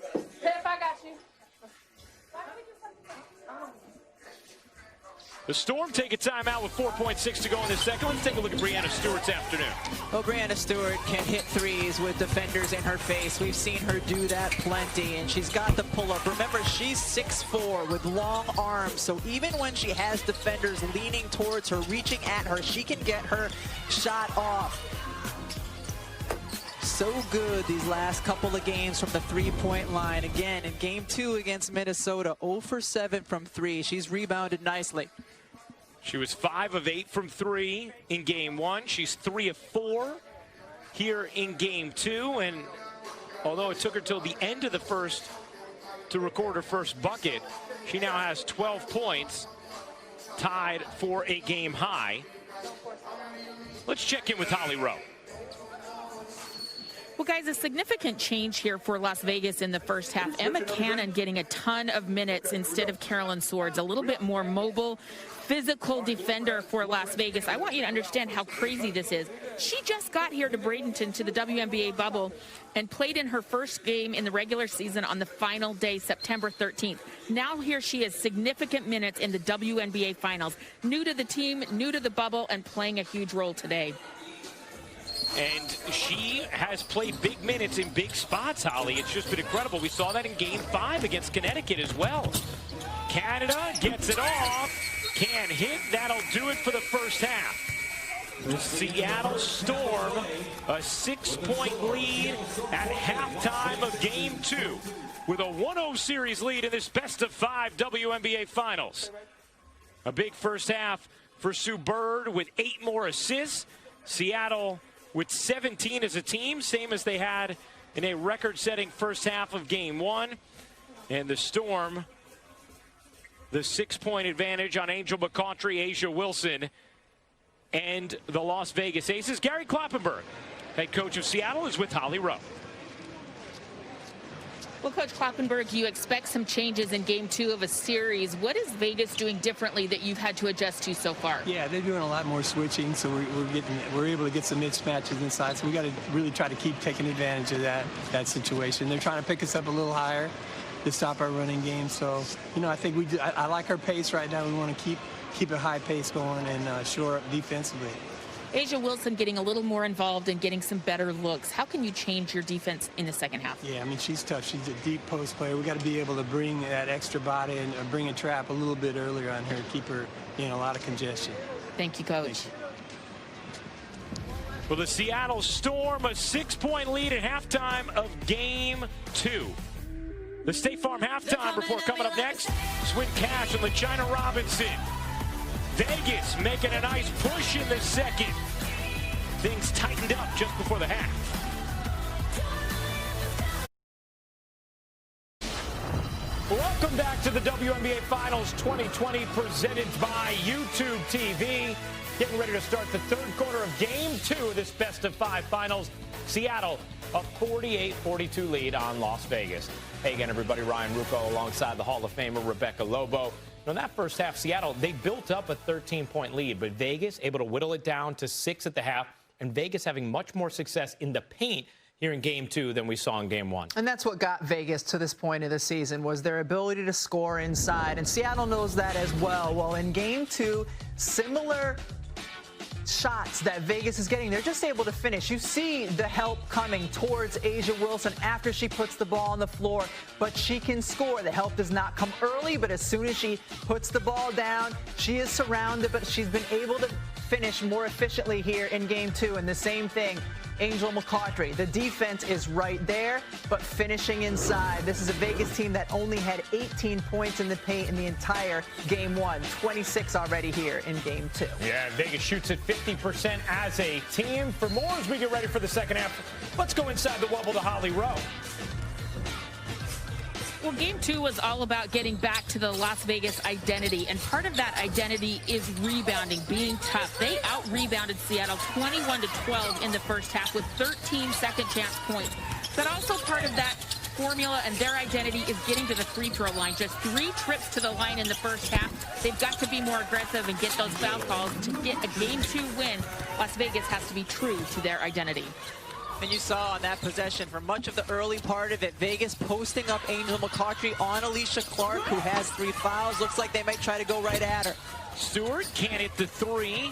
Pep, I got you.
The Storm take a timeout with 4.6 to go in the second. Let's take a look at Breanna Stewart's afternoon.
Well, Breanna Stewart can hit threes with defenders in her face. We've seen her do that plenty, and she's got the pull-up. Remember, she's 6'4" with long arms, so even when she has defenders leaning towards her, reaching at her, she can get her shot off. So good these last couple of games from the three-point line. Again, in game 2 against Minnesota, 0 for 7 from 3. She's rebounded nicely.
She was 5 of 8 from 3 in game 1. She's 3 of 4 here in game 2. And although it took her till the end of the first to record her first bucket, she now has 12 points, tied for a game high. Let's check in with Holly Rowe.
Well, guys, a significant change here for Las Vegas in the first half. Emma Cannon getting a ton of minutes instead of Carolyn Swords. A little bit more mobile, physical defender for Las Vegas. I want you to understand how crazy this is. She just got here to Bradenton, to the WNBA bubble, and played in her first game in the regular season on the final day, September 13th. Now here she is, significant minutes in the WNBA finals. New to the team, new to the bubble, and playing a huge role today.
And she has played big minutes in big spots, Holly. It's just been incredible. We saw that in game 5 against Connecticut as well. Canada gets it off. Can't hit. That'll do it for the first half. The Seattle Storm, a 6-point lead at halftime of game 2 with a 1-0 series lead in this best-of-5 WNBA Finals. A big first half for Sue Bird with 8 more assists. Seattle with 17 as a team, same as they had in a record-setting first half of game 1. And the Storm, the 6-point advantage on Angel McCautry, Asia Wilson, and the Las Vegas Aces. Gary Kloppenberg, head coach of Seattle, is with Holly Rowe.
Well, Coach Kloppenberg, you expect some changes in game 2 of a series. What is Vegas doing differently that you've had to adjust to so far?
Yeah, they're doing a lot more switching, so we're able to get some mismatches inside. So we got to really try to keep taking advantage of that situation. They're trying to pick us up a little higher to stop our running game. So, you know, I think I like our pace right now. We want to keep a high pace going and shore up defensively.
Asia Wilson getting a little more involved and getting some better looks. How can you change your defense in the second half?
Yeah, I mean, she's tough. She's a deep post player. We got to be able to bring that extra body and bring a trap a little bit earlier on her, keep her in a lot of congestion.
Thank you, Coach.
Thank you.
Well, the Seattle Storm, a 6-point lead at halftime of Game 2. The State Farm halftime report coming up next. Swin Cash and LaChina Robinson. Vegas making a nice push in the second. Things tightened up just before the half. Welcome back to the WNBA Finals 2020 presented by YouTube TV. Getting ready to start the third quarter of Game 2 of this best-of-5 finals. Seattle, a 48-42 lead on Las Vegas. Hey again, everybody. Ryan Rucco alongside the Hall of Famer Rebecca Lobo. In that first half, Seattle, they built up a 13-point lead, but Vegas able to whittle it down to 6 at the half, and Vegas having much more success in the paint here in Game 2 than we saw in Game 1.
And that's what got Vegas to this point of the season, was their ability to score inside. And Seattle knows that as well. Well, in Game 2, similar shots that Vegas is getting, they're just able to finish. You see the help coming towards A'ja Wilson after she puts the ball on the floor, but she can score. The help does not come early, but as soon as she puts the ball down, she is surrounded, but she's been able to finish more efficiently here in Game 2. And the same thing, Angel McCoughtry. The defense is right there, but finishing inside. This is a Vegas team that only had 18 points in the paint in the entire Game 1. 26 already here in Game 2.
Yeah, Vegas shoots at 50% as a team. For more as we get ready for the second half, let's go inside the Wubble to Holly Rowe.
Well, Game 2 was all about getting back to the Las Vegas identity, and part of that identity is rebounding, being tough. They out-rebounded Seattle 21-12 in the first half with 13 second-chance points. But also part of that formula and their identity is getting to the free-throw line. Just 3 trips to the line in the first half. They've got to be more aggressive and get those foul calls to get a Game 2 win. Las Vegas has to be true to their identity.
And you saw on that possession for much of the early part of it, Vegas posting up Angel McCoughtry on Alicia Clark, who has 3 fouls. Looks like they might try to go right at her.
Stewart can't hit the 3.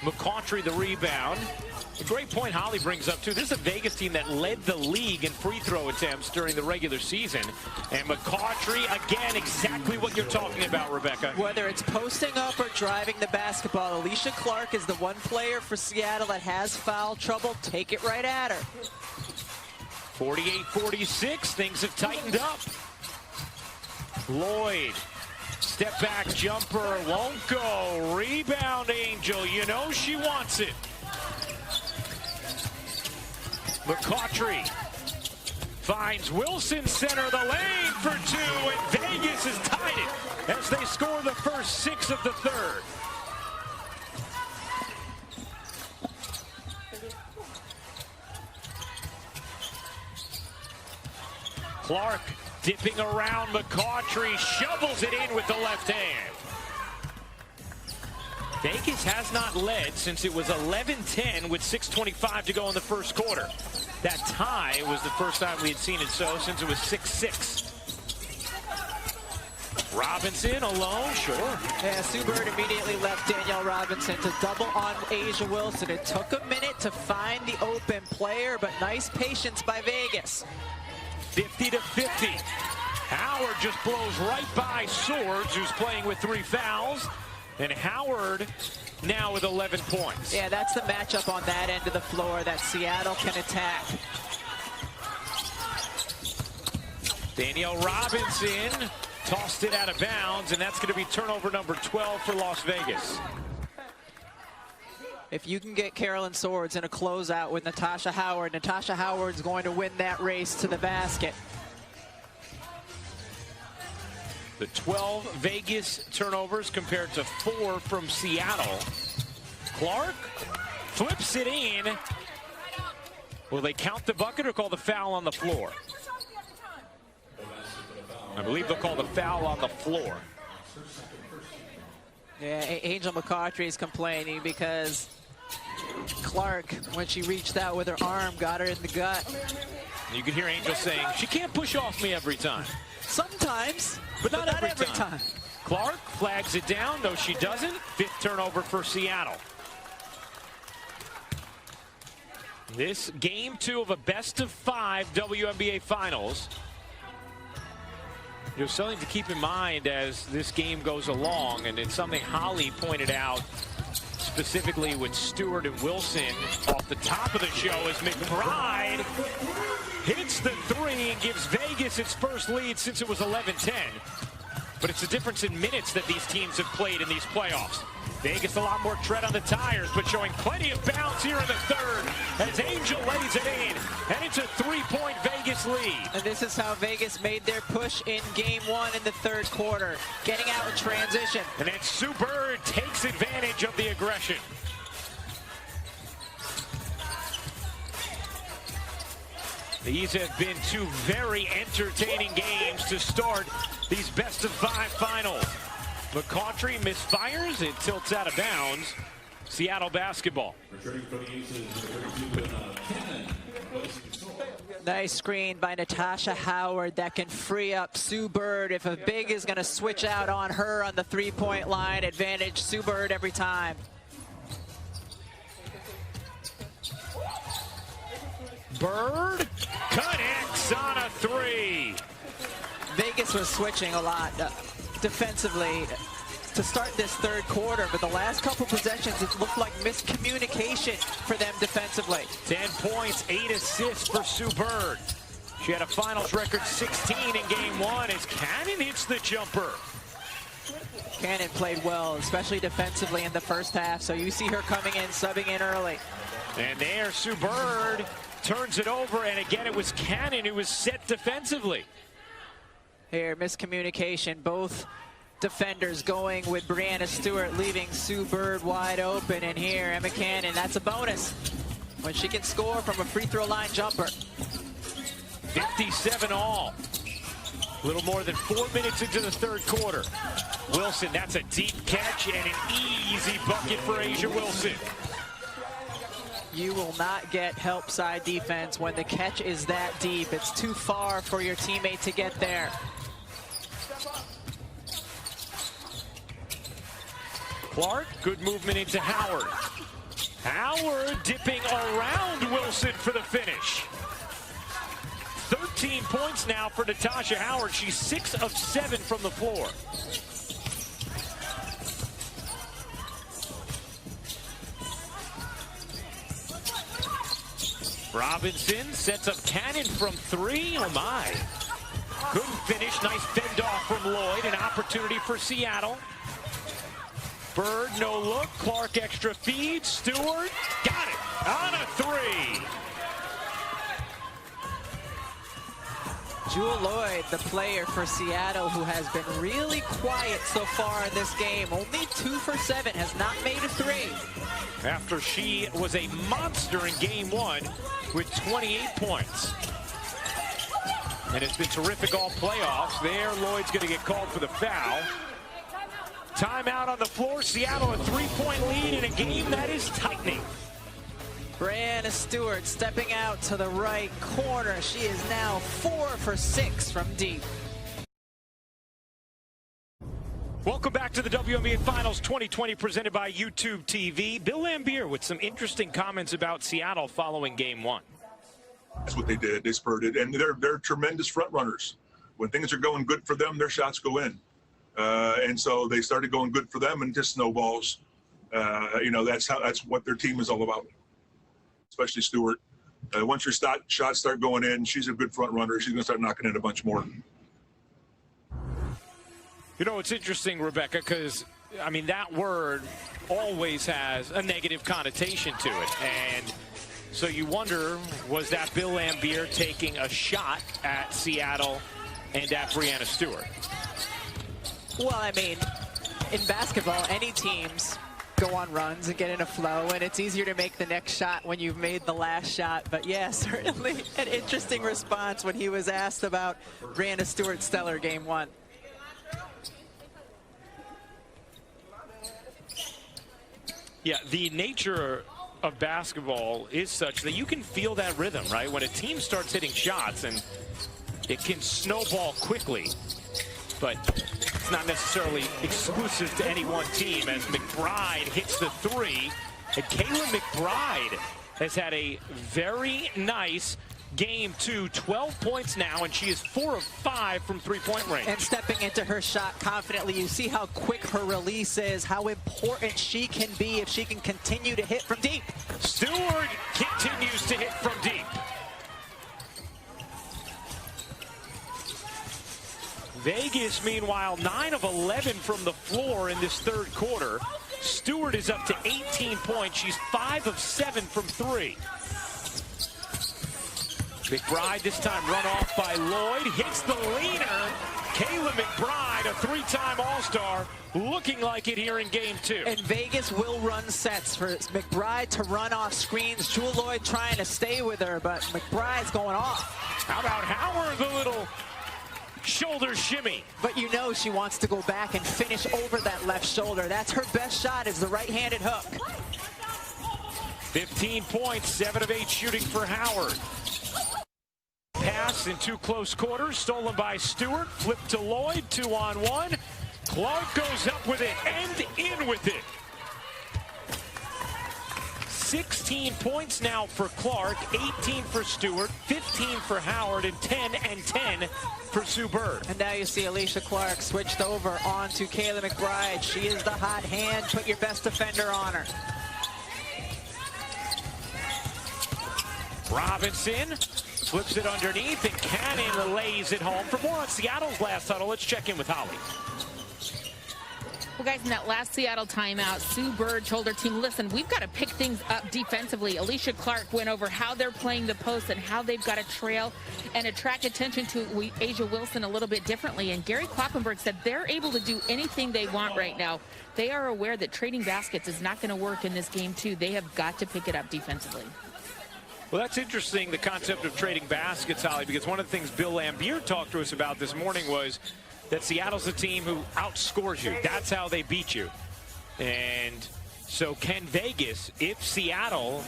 McCoughtry the rebound. A great point Holly brings up, too. This is a Vegas team that led the league in free throw attempts during the regular season. And McCoughtry, again, exactly what you're talking about, Rebecca.
Whether it's posting up or driving the basketball, Alicia Clark is the one player for Seattle that has foul trouble. Take it right at her.
48-46, things have tightened up. Lloyd, step back jumper, won't go. Rebound, Angel, you know she wants it. McCoughtry finds Wilson, center of the lane for 2, and Vegas has tied it as they score the first 6 of the third. Clark dipping around McCoughtry, shovels it in with the left hand. Vegas has not led since it was 11-10 with 6:25 to go in the first quarter. That tie was the first time we had seen it so since it was 6-6. Robinson alone, sure.
Yeah, Sue Bird immediately left Danielle Robinson to double on A'ja Wilson. It took a minute to find the open player, but nice patience by Vegas.
50-50. Howard just blows right by Swords, who's playing with 3 fouls. And Howard now with 11 points.
Yeah, that's the matchup on that end of the floor that Seattle can attack.
Danielle Robinson tossed it out of bounds, and that's going to be turnover number 12 for Las Vegas.
If you can get Carolyn Swords in a closeout with Natasha Howard's going to win that race to the basket.
The 12 Vegas turnovers compared to 4 from Seattle. Clark flips it in. Will they count the bucket or call the foul on the floor? I believe they'll call the foul on the floor.
Yeah, Angel McCoughtry is complaining because Clark, when she reached out with her arm, got her in the gut.
You can hear Angel saying, she can't push off me every time.
Sometimes,
but not every time. Clark flags it down. No, she doesn't. 5th turnover for Seattle. This Game 2 of a best-of-5 WNBA Finals. There's something to keep in mind as this game goes along, and it's something Holly pointed out specifically with Stewart and Wilson off the top of the show as McBride hits the three and gives Vegas its first lead since it was 11-10. But it's the difference in minutes that these teams have played in these playoffs. Vegas a lot more tread on the tires, but showing plenty of bounce here in the third as Angel lays it in, and it's a 3-point Vegas lead.
And this is how Vegas made their push in game one in the third quarter, getting out in transition.
And then Sue Bird takes advantage of the aggression. These have been two very entertaining games to start these best-of-5 finals. McCautry misfires, it tilts out of bounds. Seattle basketball.
Nice screen by Natasha Howard that can free up Sue Bird. If a big is going to switch out on her on the three-point line, advantage Sue Bird every time.
Bird connects on a three.
Vegas was switching a lot defensively to start this third quarter, but the last couple possessions, it looked like miscommunication for them defensively.
10 points, 8 assists for Sue Bird. She had a finals record 16 in game one as Cannon hits the jumper.
Cannon played well, especially defensively in the first half, so you see her coming in, subbing in early.
And there, Sue Bird turns it over, and again, it was Cannon who was set defensively.
Here, miscommunication, both defenders going with Brianna Stewart, leaving Sue Bird wide open. And here, Emma Cannon, that's a bonus when she can score from a free throw line jumper.
57 all. A little more than 4 minutes into the third quarter. Wilson, that's a deep catch and an easy bucket for Asia Wilson.
You will not get help side defense when the catch is that deep. It's too far for your teammate to get there.
Clark, good movement into Howard. Howard dipping around Wilson for the finish. 13 points now for Natasha Howard. She's 6 of 7 from the floor. Robinson sets up Cannon from three. Oh my. Couldn't finish. Nice fend off from Lloyd. An opportunity for Seattle. Bird, no look. Clark, extra feed. Stewart, got it on a three.
Jewel Lloyd, the player for Seattle, who has been really quiet so far in this game. Only 2 for 7, has not made a three.
After she was a monster in game one with 28 points. And it's been terrific all playoffs. There, Lloyd's going to get called for the foul. Timeout on the floor. Seattle a 3-point lead in a game that is tightening.
Brianna Stewart stepping out to the right corner. She is now 4 for 6 from deep.
Welcome back to the WNBA Finals 2020 presented by YouTube TV. Bill Laimbeer with some interesting comments about Seattle following game one.
That's what they did. They spurted, and they're tremendous front runners. When things are going good for them, their shots go in. And so they started going good for them, and just snowballs. You know, that's what their team is all about. Especially Stewart. Once your shots start going in, she's a good front runner. She's going to start knocking in a bunch more.
You know, it's interesting, Rebecca, because, I mean, that word always has a negative connotation to it. And so you wonder, was that Bill Laimbeer taking a shot at Seattle and at Brianna Stewart?
Well, I mean, in basketball, any teams go on runs and get in a flow, and it's easier to make the next shot when you've made the last shot. But yeah, certainly an interesting response when he was asked about Brianna Stewart's stellar game one.
Yeah, the nature of basketball is such that you can feel that rhythm, right? When a team starts hitting shots, and it can snowball quickly, but it's not necessarily exclusive to any one team as McBride hits the three. And Kayla McBride has had a very nice Game 2, 12 points now, and she is 4 of 5 from three-point range.
And stepping into her shot confidently, you see how quick her release is, how important she can be if she can continue to hit from deep.
Stewart continues to hit from deep. Vegas, meanwhile, 9 of 11 from the floor in this third quarter. Stewart is up to 18 points. She's 5 of 7 from 3. McBride this time run off by Lloyd. Hits the leaner. Kayla McBride, a 3-time All-Star, looking like it here in Game 2.
And Vegas will run sets for McBride to run off screens. Jewel Lloyd trying to stay with her, but McBride's going off.
How about Howard, the little shoulder shimmy?
But you know she wants to go back and finish over that left shoulder. That's her best shot, is the right-handed hook.
15 points, 7 of 8 shooting for Howard. Pass in 2 close quarters, stolen by Stewart, flipped to Lloyd, 2-on-1. Clark goes up with it and in with it. 16 points now for Clark, 18 for Stewart, 15 for Howard, and 10 for Sue Bird.
And now you see Alicia Clark switched over onto Kayla McBride. She is the hot hand. Put your best defender on her.
Robinson flips it underneath, and Cannon lays it home. For more on Seattle's last huddle, let's check in with Holly.
Well, guys, in that last Seattle timeout, Sue Bird told her team, listen, we've got to pick things up defensively. Alicia Clark went over how they're playing the post and how they've got to trail and attract attention to Asia Wilson a little bit differently. And Gary Kloppenberg said they're able to do anything they want right now. They are aware that trading baskets is not going to work in this game, too. They have got to pick it up defensively.
Well, that's interesting, the concept of trading baskets, Holly, because one of the things Bill Lambier talked to us about this morning was that Seattle's a team who outscores you. That's how they beat you. And so can Vegas, if Seattle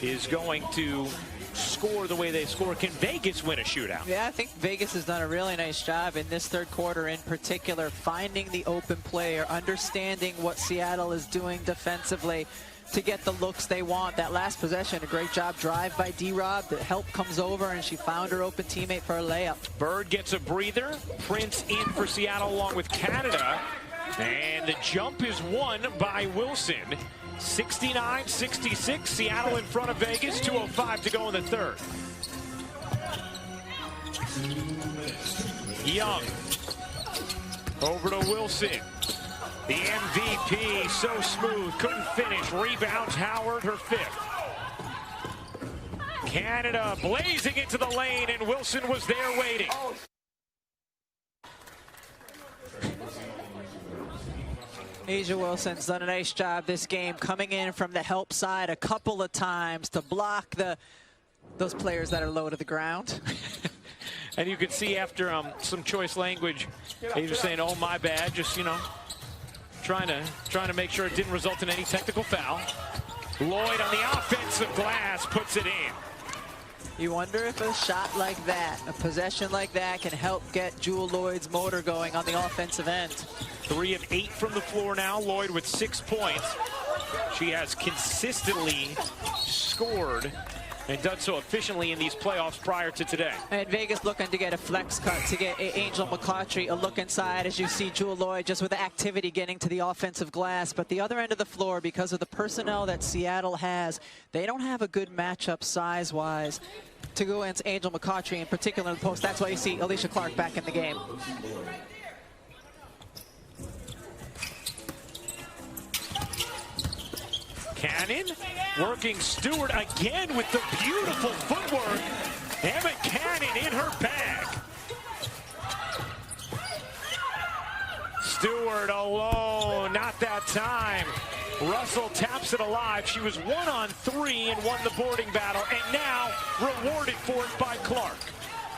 is going to score the way they score, can Vegas win a shootout?
Yeah, I think Vegas has done a really nice job in this third quarter in particular, finding the open player, understanding what Seattle is doing defensively to get the looks they want. That last possession, a great job drive by D-Rob. The help comes over, and she found her open teammate for a layup.
Bird gets a breather. Prince in for Seattle along with Canada. And the jump is won by Wilson. 69-66. Seattle in front of Vegas. 2:05 to go in the third. Young. Over to Wilson. The MVP, so smooth, couldn't finish. Rebounds Howard, her 5th. Canada blazing into the lane, and Wilson was there waiting.
Asia Wilson's done a nice job this game, coming in from the help side a couple of times to block those players that are low to the ground.
And you could see after some choice language, Asia saying, oh, my bad, just, you know, trying to make sure it didn't result in any technical foul. Lloyd on the offensive glass puts it in.
You wonder if a shot like that, a possession like that, can help get Jewel Lloyd's motor going on the offensive end.
3 of 8 from the floor now. Lloyd with 6 points. She has consistently scored and done so efficiently in these playoffs prior to today.
And Vegas looking to get a flex cut to get Angel McCautry a look inside, as you see Jewel Lloyd just with the activity getting to the offensive glass. But the other end of the floor, because of the personnel that Seattle has, they don't have a good matchup size-wise to go against Angel McCautry, in particular in the post. That's why you see Alicia Clark back in the game.
Cannon working Stewart again with the beautiful footwork. Emma Cannon in her bag. Stewart alone, not that time. Russell taps it alive. She was 1 on 3 and won the boarding battle, and now rewarded for it by Clark.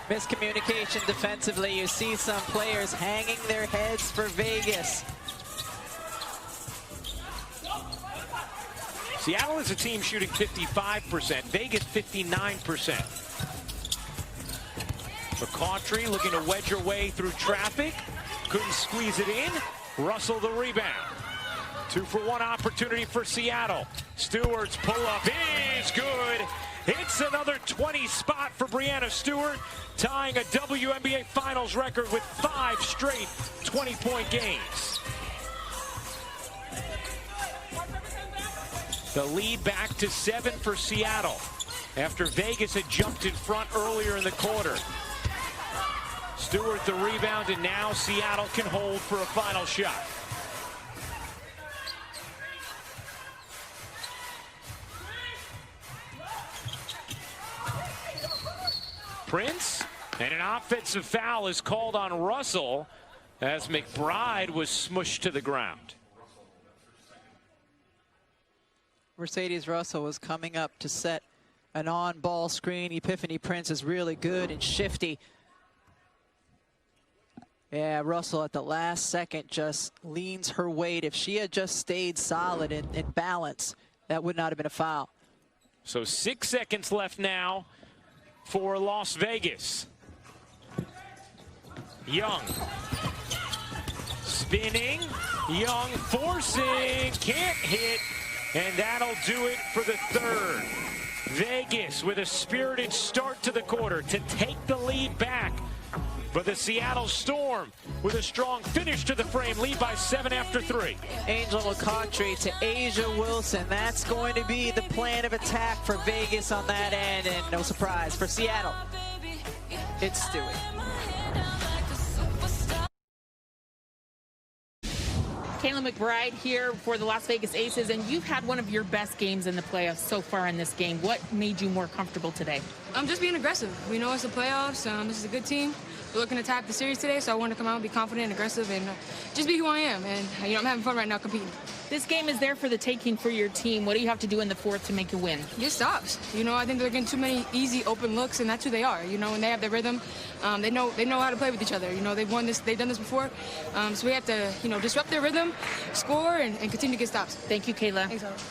Miscommunication defensively. You see some players hanging their heads for Vegas.
Seattle is a team shooting 55%, Vegas 59%. McCautry looking to wedge her way through traffic. Couldn't squeeze it in. Russell the rebound. 2-for-1 opportunity for Seattle. Stewart's pull-up is good. It's another 20 spot for Breanna Stewart, tying a WNBA Finals record with 5 straight 20-point games. The lead back to 7 for Seattle after Vegas had jumped in front earlier in the quarter. Stewart the rebound, and now Seattle can hold for a final shot. Prince, and an offensive foul is called on Russell as McBride was smushed to the ground.
Mercedes Russell was coming up to set an on-ball screen. Epiphany Prince is really good and shifty. Yeah, Russell at the last second just leans her weight. If she had just stayed solid in balance, that would not have been a foul.
So 6 seconds left now for Las Vegas. Young spinning, Young forcing, can't hit, and that'll do it for the third. Vegas with a spirited start to the quarter to take the lead back. But the Seattle Storm with a strong finish to the frame, lead by 7 after 3.
Angel McCautry to Asia Wilson. That's going to be the plan of attack for Vegas on that end, and no surprise for Seattle. It's Stewie.
Kayla McBride here for the Las Vegas Aces, and you've had one of your best games in the playoffs so far in this game. What made you more comfortable today?
I'm just being aggressive. We know it's the playoffs. This is a good team. We're looking to tap the series today, so I wanted to come out and be confident and aggressive and just be who I am. And, I'm having fun right now competing.
This game is there for the taking for your team. What do you have to do in the fourth to make a win?
Get stops. I think they're getting too many easy open looks, and that's who they are. When they have their rhythm, they know how to play with each other. They've won this, they've done this before. So we have to, disrupt their rhythm, score, and continue to get stops.
Thank you, Kayla.
Thanks, Alex.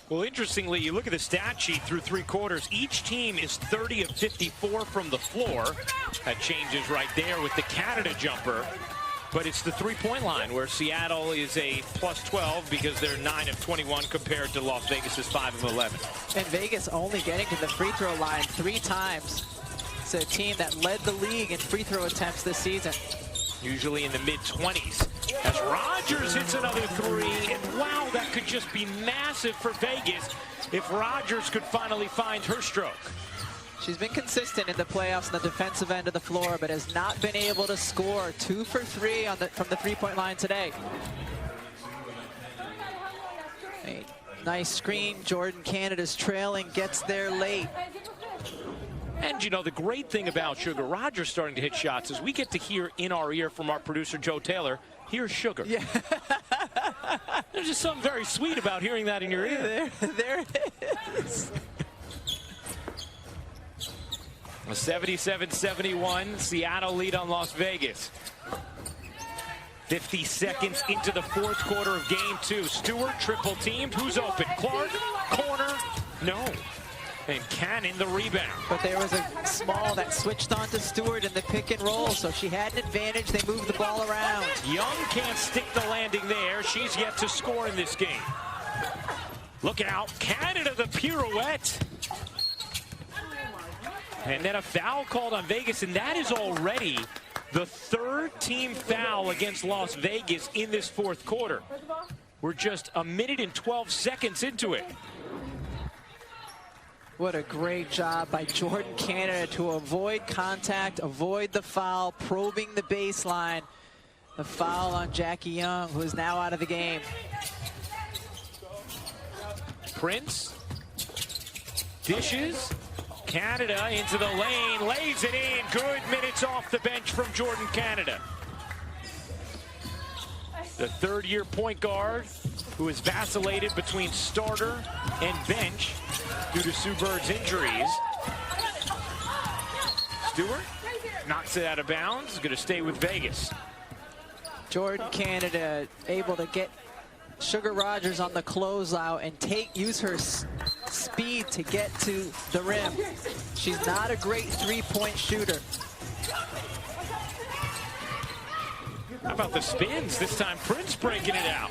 Well, interestingly, you look at the stat sheet through 3 quarters. Each team is 30 of 54 from the floor. That changes right there with the Canada jumper. But it's the three-point line where Seattle is a plus 12 because they're 9 of 21 compared to Las Vegas's 5 of 11.
And Vegas only getting to the free throw line 3 times. It's a team that led the league in free throw attempts this season.
Usually in the mid-20s. As Rogers hits another 3, and wow, that could just be massive for Vegas if Rogers could finally find her stroke.
She's been consistent in the playoffs on the defensive end of the floor, but has not been able to score. 2 for 3 from the three-point line today. A nice screen. Jordan Canada's trailing, gets there late.
And the great thing about Sugar Rogers starting to hit shots is we get to hear in our ear from our producer Joe Taylor, here's Sugar.
Yeah.
There's just something very sweet about hearing that in your ear.
There it is.
A 77-71 Seattle lead on Las Vegas. 50 seconds into the fourth quarter of game 2. Stewart triple teamed. Who's open? Clark, corner, no. And Cannon the rebound.
But there was a small that switched on to Stewart in the pick and roll, so she had an advantage. They moved the ball around.
Young can't stick the landing there. She's yet to score in this game. Look out. Canada the pirouette. And then a foul called on Vegas, and that is already the 3rd team foul against Las Vegas in this fourth quarter. We're just a minute and 12 seconds into it.
What a great job by Jordan Canada to avoid contact, avoid the foul, probing the baseline. The foul on Jackie Young, who is now out of the game.
Prince dishes. Canada into the lane, lays it in. Good minutes off the bench from Jordan Canada. The 3rd-year point guard who has vacillated between starter and bench due to Sue Bird's injuries. Stewart knocks it out of bounds. Is going to stay with Vegas.
Jordan Canada able to get Sugar Rogers on the closeout and use her speed to get to the rim. She's not a great 3-point shooter.
How about the spins? This time Prince breaking it out.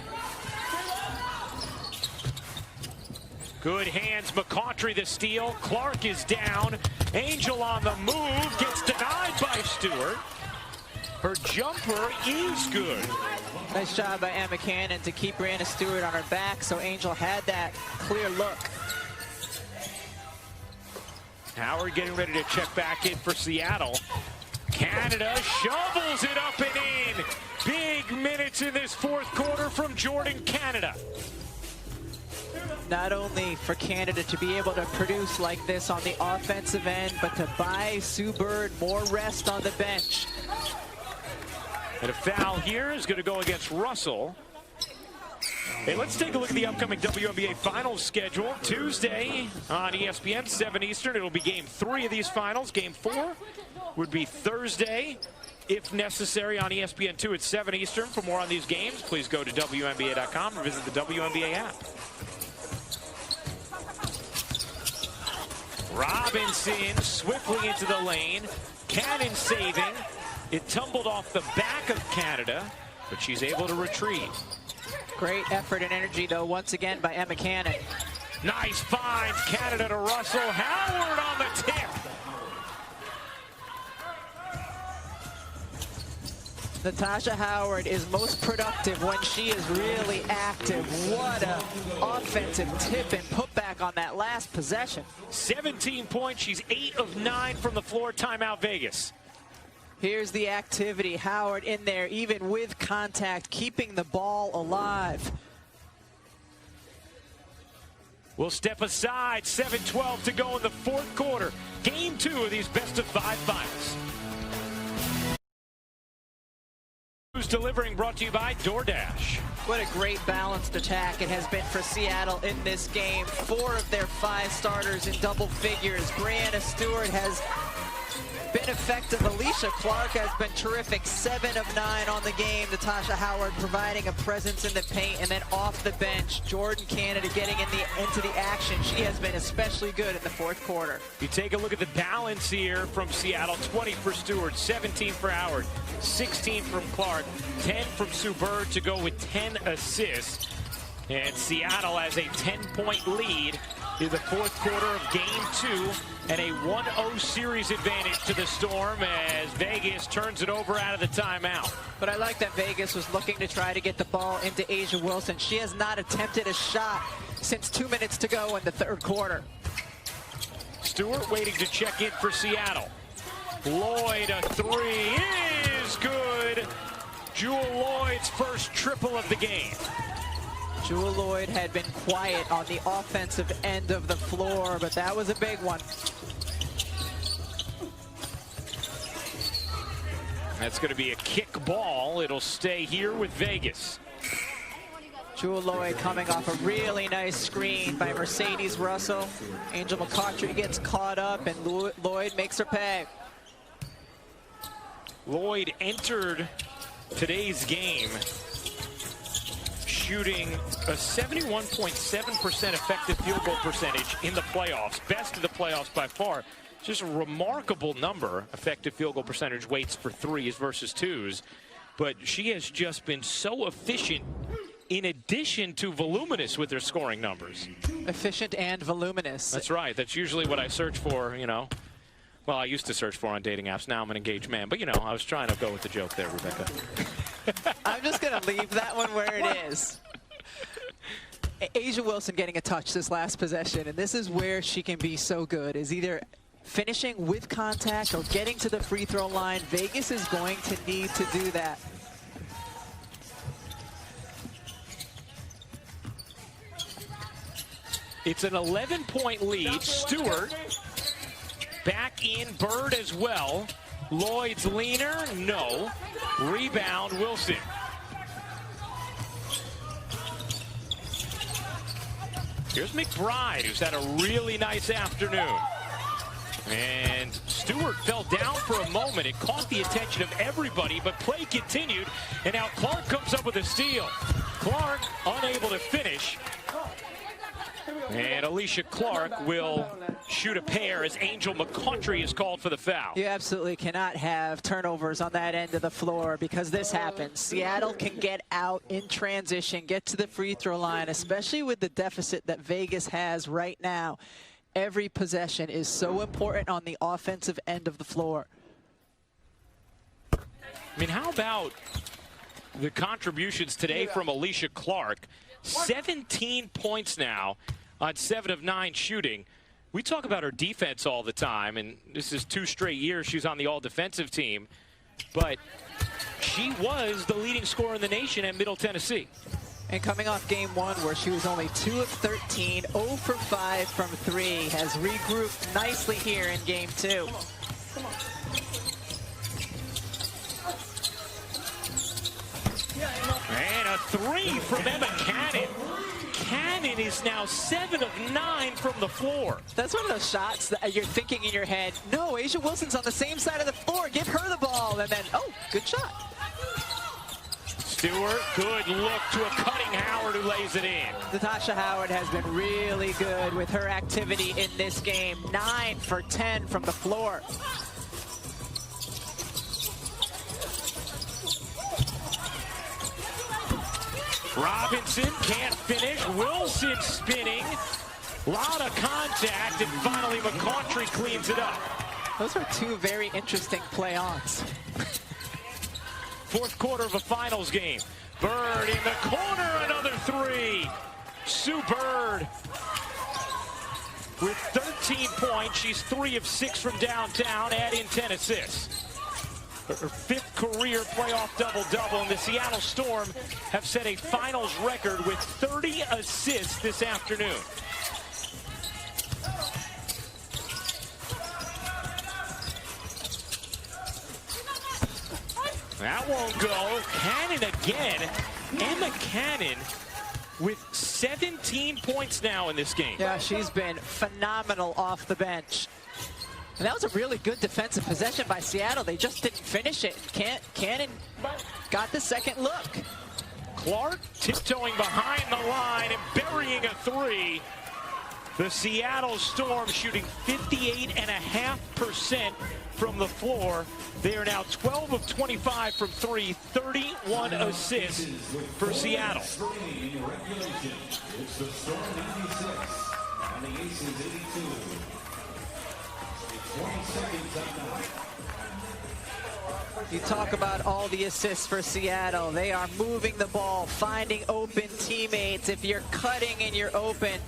Good hands, McCautry the steal. Clark is down. Angel on the move, gets denied by Stewart. Her jumper is good.
Nice job by Emma Cannon to keep Brianna Stewart on her back, so Angel had that clear look.
Howard getting ready to check back in for Seattle. Canada shovels it up and in. Big minutes in this fourth quarter from Jordan Canada.
Not only for Canada to be able to produce like this on the offensive end, but to buy Sue Bird more rest on the bench.
And a foul here is going to go against Russell. Hey, let's take a look at the upcoming WNBA Finals schedule. Tuesday on ESPN, 7 Eastern. It'll be Game 3 of these finals. Game 4 would be Thursday, if necessary, on ESPN2 at 7 Eastern. For more on these games, please go to WNBA.com or visit the WNBA app. Robinson swiftly into the lane. Cannon saving. It tumbled off the back of Canada, but she's able to retrieve.
Great effort and energy, though, once again by Emma Cannon.
Nice find. Canada to Russell. Howard on the tip.
Natasha Howard is most productive when she is really active. What an offensive tip and putback on that last possession.
17 points. She's 8 of 9 from the floor. Timeout, Vegas.
Here's the activity. Howard in there, even with contact, keeping the ball alive.
We'll step aside. 7:12 to go in the fourth quarter. Game 2 of these best-of-5 finals. Who's delivering, brought to you by DoorDash.
What a great balanced attack it has been for Seattle in this game. 4 of their 5 starters in double figures. Brianna Stewart has been effective. Alicia Clark has been terrific. 7 of 9 on the game. Natasha Howard providing a presence in the paint, and then off the bench, Jordan Canada getting into the action. She has been especially good in the fourth quarter.
You take a look at the balance here from Seattle. 20 for Stewart, 17 for Howard, 16 from Clark, 10 from Sue Bird to go with 10 assists. And Seattle has a 10-point lead in the fourth quarter of Game 2, and a 1-0 series advantage to the Storm as Vegas turns it over out of the timeout.
But I like that Vegas was looking to try to get the ball into Asia Wilson. She has not attempted a shot since 2 minutes to go in the third quarter.
Stewart waiting to check in for Seattle. Lloyd, a 3 is good. Jewel Lloyd's first triple of the game.
Jewel Lloyd had been quiet on the offensive end of the floor, but that was a big one.
That's going to be a kick ball. It'll stay here with Vegas.
Jewel Lloyd coming off a really nice screen by Mercedes Russell. Angel McCautry gets caught up, and Lloyd makes her pay.
Lloyd entered today's game shooting a 71.7% effective field goal percentage in the playoffs. Best of the playoffs by far. Just a remarkable number, effective field goal percentage weights for 3s versus 2s. But she has just been so efficient in addition to voluminous with her scoring numbers.
Efficient and voluminous.
That's right. That's usually what I search for, you know. Well, I used to search for on dating apps. Now I'm an engaged man. But, you know, I was trying to go with the joke there, Rebecca.
I'm just going to leave that one where it is. Asia Wilson getting a touch this last possession, and this is where she can be so good, is either finishing with contact or getting to the free throw line. Vegas is going to need to do that.
It's an 11-point lead. Stewart back in, Bird as well. Lloyd's leaner, no. Rebound, Wilson. Here's McBride, who's had a really nice afternoon. And Stewart fell down for a moment. It caught the attention of everybody, but play continued. And now Clark comes up with a steal. Clark unable to finish. And Alicia Clark will shoot a pair as Angel McCoughtry is called for the foul.
You absolutely cannot have turnovers on that end of the floor because this happens. Seattle can get out in transition, get to the free throw line, especially with the deficit that Vegas has right now. Every possession is so important on the offensive end of the floor.
I mean, how about the contributions today from Alicia Clark? 17 points now on 7 of 9 shooting. We talk about her defense all the time, and this is 2 straight years she's on the all-defensive team. But she was the leading scorer in the nation at Middle Tennessee.
And coming off game 1 where she was only 2 of 13, 0 for 5 from 3, has regrouped nicely here in game 2.
And a 3 from Emma Cannon. Cannon is now 7 of 9 from the floor.
That's one of those shots that you're thinking in your head, no, A'ja Wilson's on the same side of the floor, give her the ball, and then, oh, good shot.
Stewart, good look to a cutting Howard who lays it in.
Natasha Howard has been really good with her activity in this game. 9 for 10 from the floor.
Robinson can't finish. Wilson spinning. A lot of contact, and finally McCoughtry cleans it up.
Those are 2 very interesting play-ons.
Fourth quarter of a finals game. Bird in the corner, another 3. Sue Bird with 13 points. She's 3 of 6 from downtown, add in 10 assists. Her 5th career playoff double-double, and the Seattle Storm have set a finals record with 30 assists this afternoon. That won't go. Cannon again. Emma Cannon with 17 points now in this game.
Yeah, she's been phenomenal off the bench. And that was a really good defensive possession by Seattle. They just didn't finish it. Cannon got the second look.
Clark tiptoeing behind the line and burying a 3. The Seattle Storm shooting 58.5% from the floor. They are now 12 of 25 from 3, 31 assists for Seattle.
It's the Storm 96 and the Aces 82. 20 seconds up now.
You talk about all the assists for Seattle. They are moving the ball, finding open teammates. If you're cutting and you're open,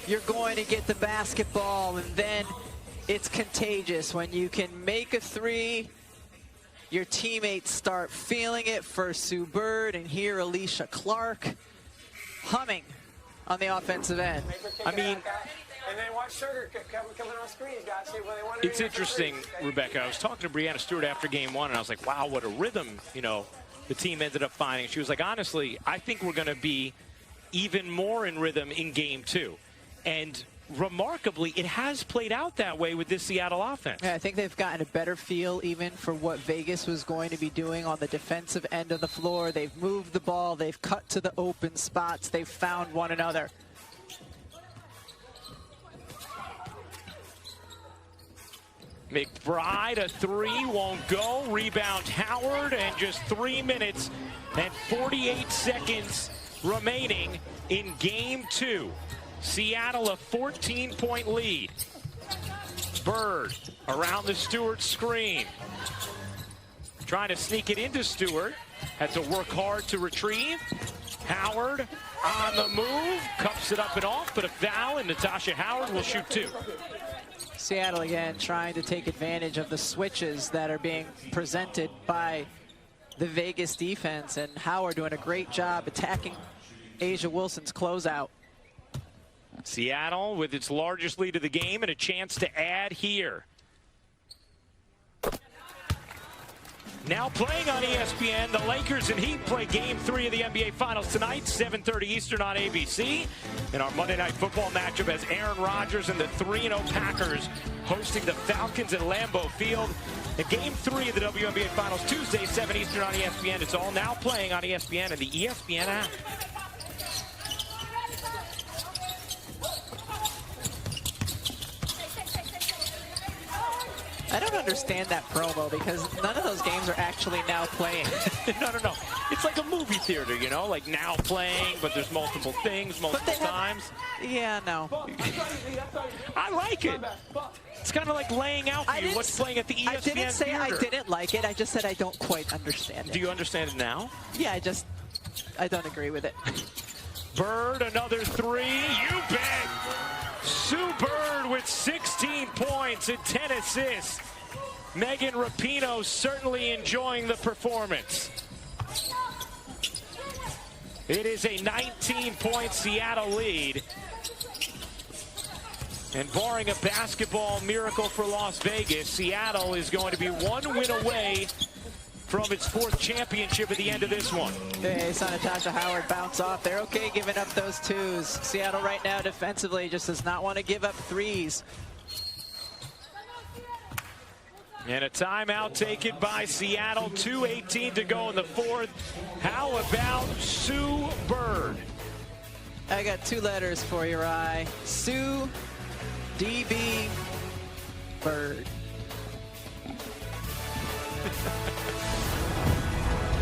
you're going to get the basketball, and then it's contagious. When you can make a 3, your teammates start feeling it. For Sue Bird, and here Alicia Clark humming on the offensive end.
I mean,
and then watch Sugar coming on screen, guys.
It's interesting, Rebecca. I was talking to Breanna Stewart after game 1, and I was like, wow, what a rhythm, the team ended up finding. She was like, honestly, I think we're going to be even more in rhythm in game 2. And remarkably, it has played out that way with this Seattle offense.
Yeah, I think they've gotten a better feel even for what Vegas was going to be doing on the defensive end of the floor. They've moved the ball. They've cut to the open spots. They've found one another.
McBride, a 3, won't go. Rebound Howard, and just 3 minutes and 48 seconds remaining in game 2. Seattle a 14-point lead. Bird around the Stewart screen. Trying to sneak it into Stewart. Had to work hard to retrieve. Howard on the move. Cups it up and off, but a foul, and Natasha Howard will shoot 2.
Seattle again trying to take advantage of the switches that are being presented by the Vegas defense, and Howard doing a great job attacking A'ja Wilson's closeout.
Seattle with its largest lead of the game and a chance to add here. Now playing on ESPN, the Lakers and Heat play Game 3 of the NBA Finals tonight, 7:30 Eastern on ABC. And our Monday Night Football matchup has Aaron Rodgers and the 3-0 Packers hosting the Falcons at Lambeau Field. And Game 3 of the WNBA Finals Tuesday, 7 Eastern on ESPN. It's all now playing on ESPN and the ESPN app.
I don't understand that promo because none of those games are actually now playing.
No. It's like a movie theater, you know, like now playing, but there's multiple things, multiple times.
Yeah, no.
I like it. It's kind of like laying out for you what's playing at the ESPN
I didn't say
theater.
I didn't like it. I just said I don't quite understand it.
Do you understand it now?
Yeah, I don't agree with it.
Bird, another three. You bet. Sue Bird with 16 points and 10 assists. Megan Rapinoe certainly enjoying the performance. It is a 19-point Seattle lead. And barring a basketball miracle for Las Vegas, Seattle is going to be one win away from its 4th championship at the end of this one.
Hey, saw Natasha Howard bounce off. They're okay giving up those twos. Seattle right now defensively just does not want to give up threes.
And a timeout taken by Seattle. 2:18 to go in the 4th. How about Sue Bird?
I got 2 letters for you, Rye. Sue DB Bird.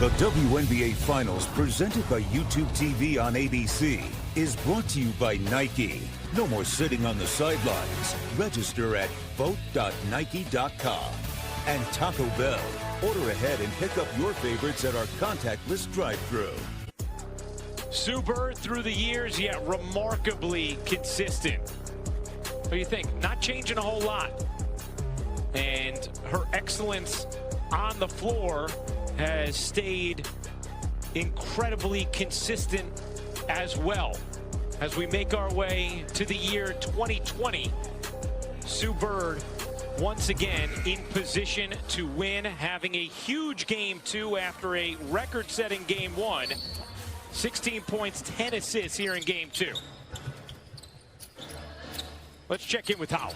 The WNBA Finals, presented by YouTube TV on ABC, is brought to you by Nike. No more sitting on the sidelines. Register at vote.nike.com. And Taco Bell. Order ahead and pick up your favorites at our contactless drive-thru.
Sue Bird through the years, yet remarkably consistent. What do you think? Not changing a whole lot. And her excellence on the floor has stayed incredibly consistent as well. As we make our way to the year 2020, Sue Bird once again in position to win, having a huge game 2 after a record-setting game 1. 16 points, 10 assists here in game 2. Let's check in with Holly.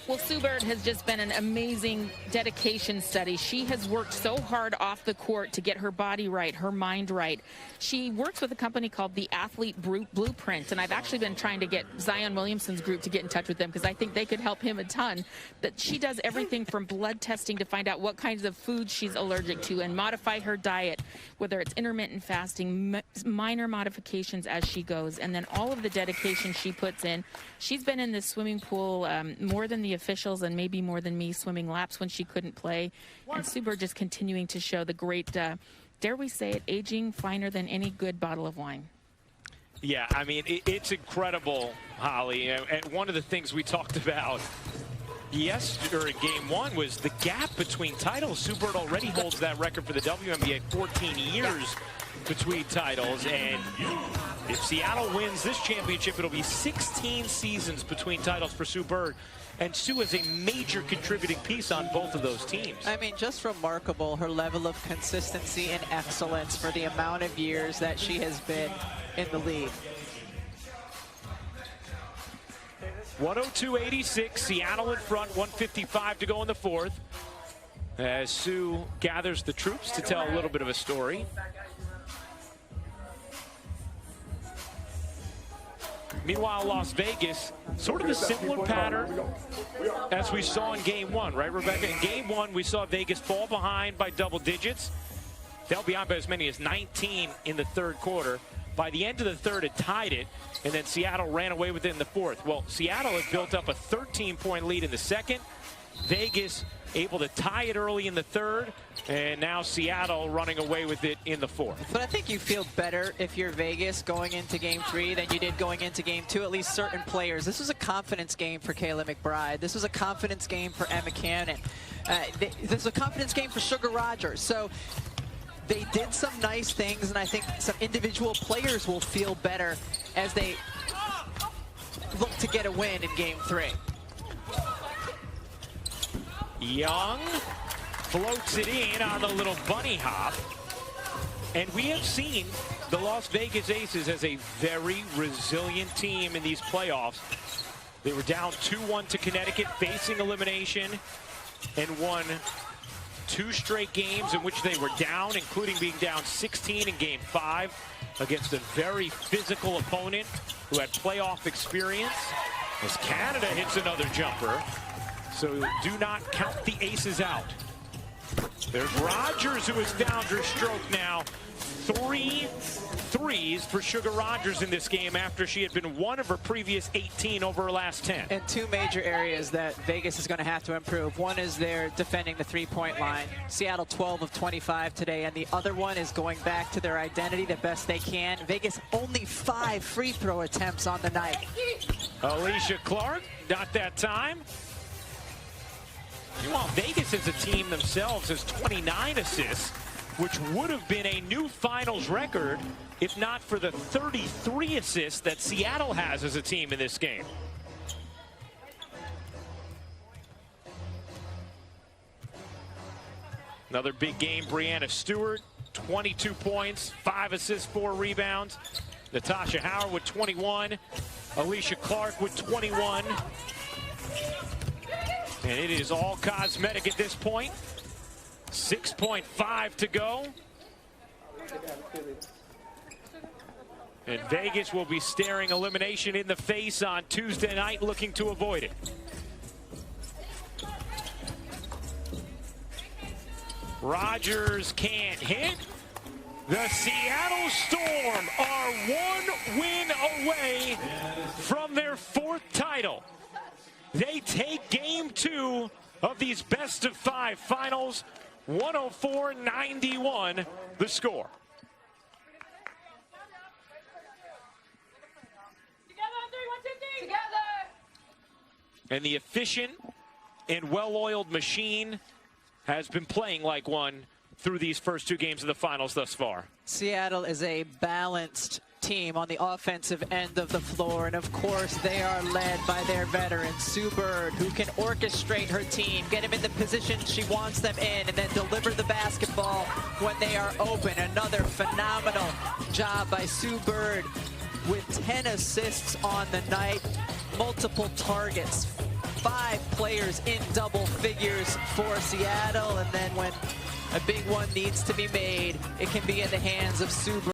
Well, Sue Bird has just been an amazing dedication study. She has worked so hard off the court to get her body right, her mind right. She works with a company called the Athlete Blueprint, and I've actually been trying to get Zion Williamson's group to get in touch with them because I think they could help him a ton. But she does everything from blood testing to find out what kinds of foods she's allergic to and modify her diet, whether it's intermittent fasting, minor modifications as she goes, and then all of the dedication she puts in. She's been in this swimming pool more than the officials and maybe more than me swimming laps when she couldn't play. And Sue Bird just continuing to show the great, dare we say it, aging finer than any good bottle of wine.
Yeah, I mean, it's incredible, Holly. And one of the things we talked about yesterday in game 1 was the gap between titles. Sue Bird already holds that record for the WNBA, 14 years between titles. And if Seattle wins this championship, it'll be 16 seasons between titles for Sue Bird. And Sue is a major contributing piece on both of those teams.
I mean, just remarkable, her level of consistency and excellence for the amount of years that she has been in the league.
102-86, Seattle in front, 1:55 to go in the 4th. As Sue gathers the troops to tell a little bit of a story. Meanwhile, Las Vegas, sort of a similar pattern as we saw in game 1, right, Rebecca? In game 1, we saw Vegas fall behind by double digits. They'll be on by as many as 19 in the 3rd quarter. By the end of the 3rd, it tied it, and then Seattle ran away with it in the 4th. Well, Seattle had built up a 13-point lead in the 2nd. Vegas able to tie it early in the 3rd, and now Seattle running away with it in the 4th.
But I think you feel better if you're Vegas going into game 3 than you did going into game 2, at least certain players. This was a confidence game for Kayla McBride. This was a confidence game for Emma Cannon. This was a confidence game for Sugar Rogers. So they did some nice things, and I think some individual players will feel better as they look to get a win in game 3.
Young floats it in on the little bunny hop. And we have seen the Las Vegas Aces as a very resilient team in these playoffs. They were down 2-1 to Connecticut, facing elimination, and won 2 straight games in which they were down, including being down 16 in game 5 against a very physical opponent who had playoff experience. As Canada hits another jumper. So do not count the aces out. There's Rogers, who has found her stroke now. 3 threes for Sugar Rogers in this game after she had been one of her previous 18 over her last 10.
And two major areas that Vegas is going to have to improve. One is they're defending the three-point line. Seattle 12 of 25 today, and the other one is going back to their identity the best they can. Vegas only 5 free throw attempts on the night.
Alicia Clark, not that time. Meanwhile, Vegas as a team themselves has 29 assists, which would have been a new finals record if not for the 33 assists that Seattle has as a team in this game. Another big game, Breanna Stewart, 22 points, 5 assists, 4 rebounds. Natasha Howard with 21. Alicia Clark with 21. And it is all cosmetic at this point. 6.5 to go. And Vegas will be staring elimination in the face on Tuesday night, looking to avoid it. Rogers can't hit. The Seattle Storm are 1 win away from their 4th title. They take game 2 of these best-of-5 finals. 104-91 the score. And the efficient and well-oiled machine has been playing like one through these first 2 games of the finals thus far.
Seattle is a balanced team on the offensive end of the floor, and of course they are led by their veteran Sue Bird, who can orchestrate her team, get them in the position she wants them in, and then deliver the basketball when they are open. Another phenomenal job by Sue Bird with 10 assists on the night, multiple targets, 5 players in double figures for Seattle, and then when a big one needs to be made, it can be in the hands of Sue Bird.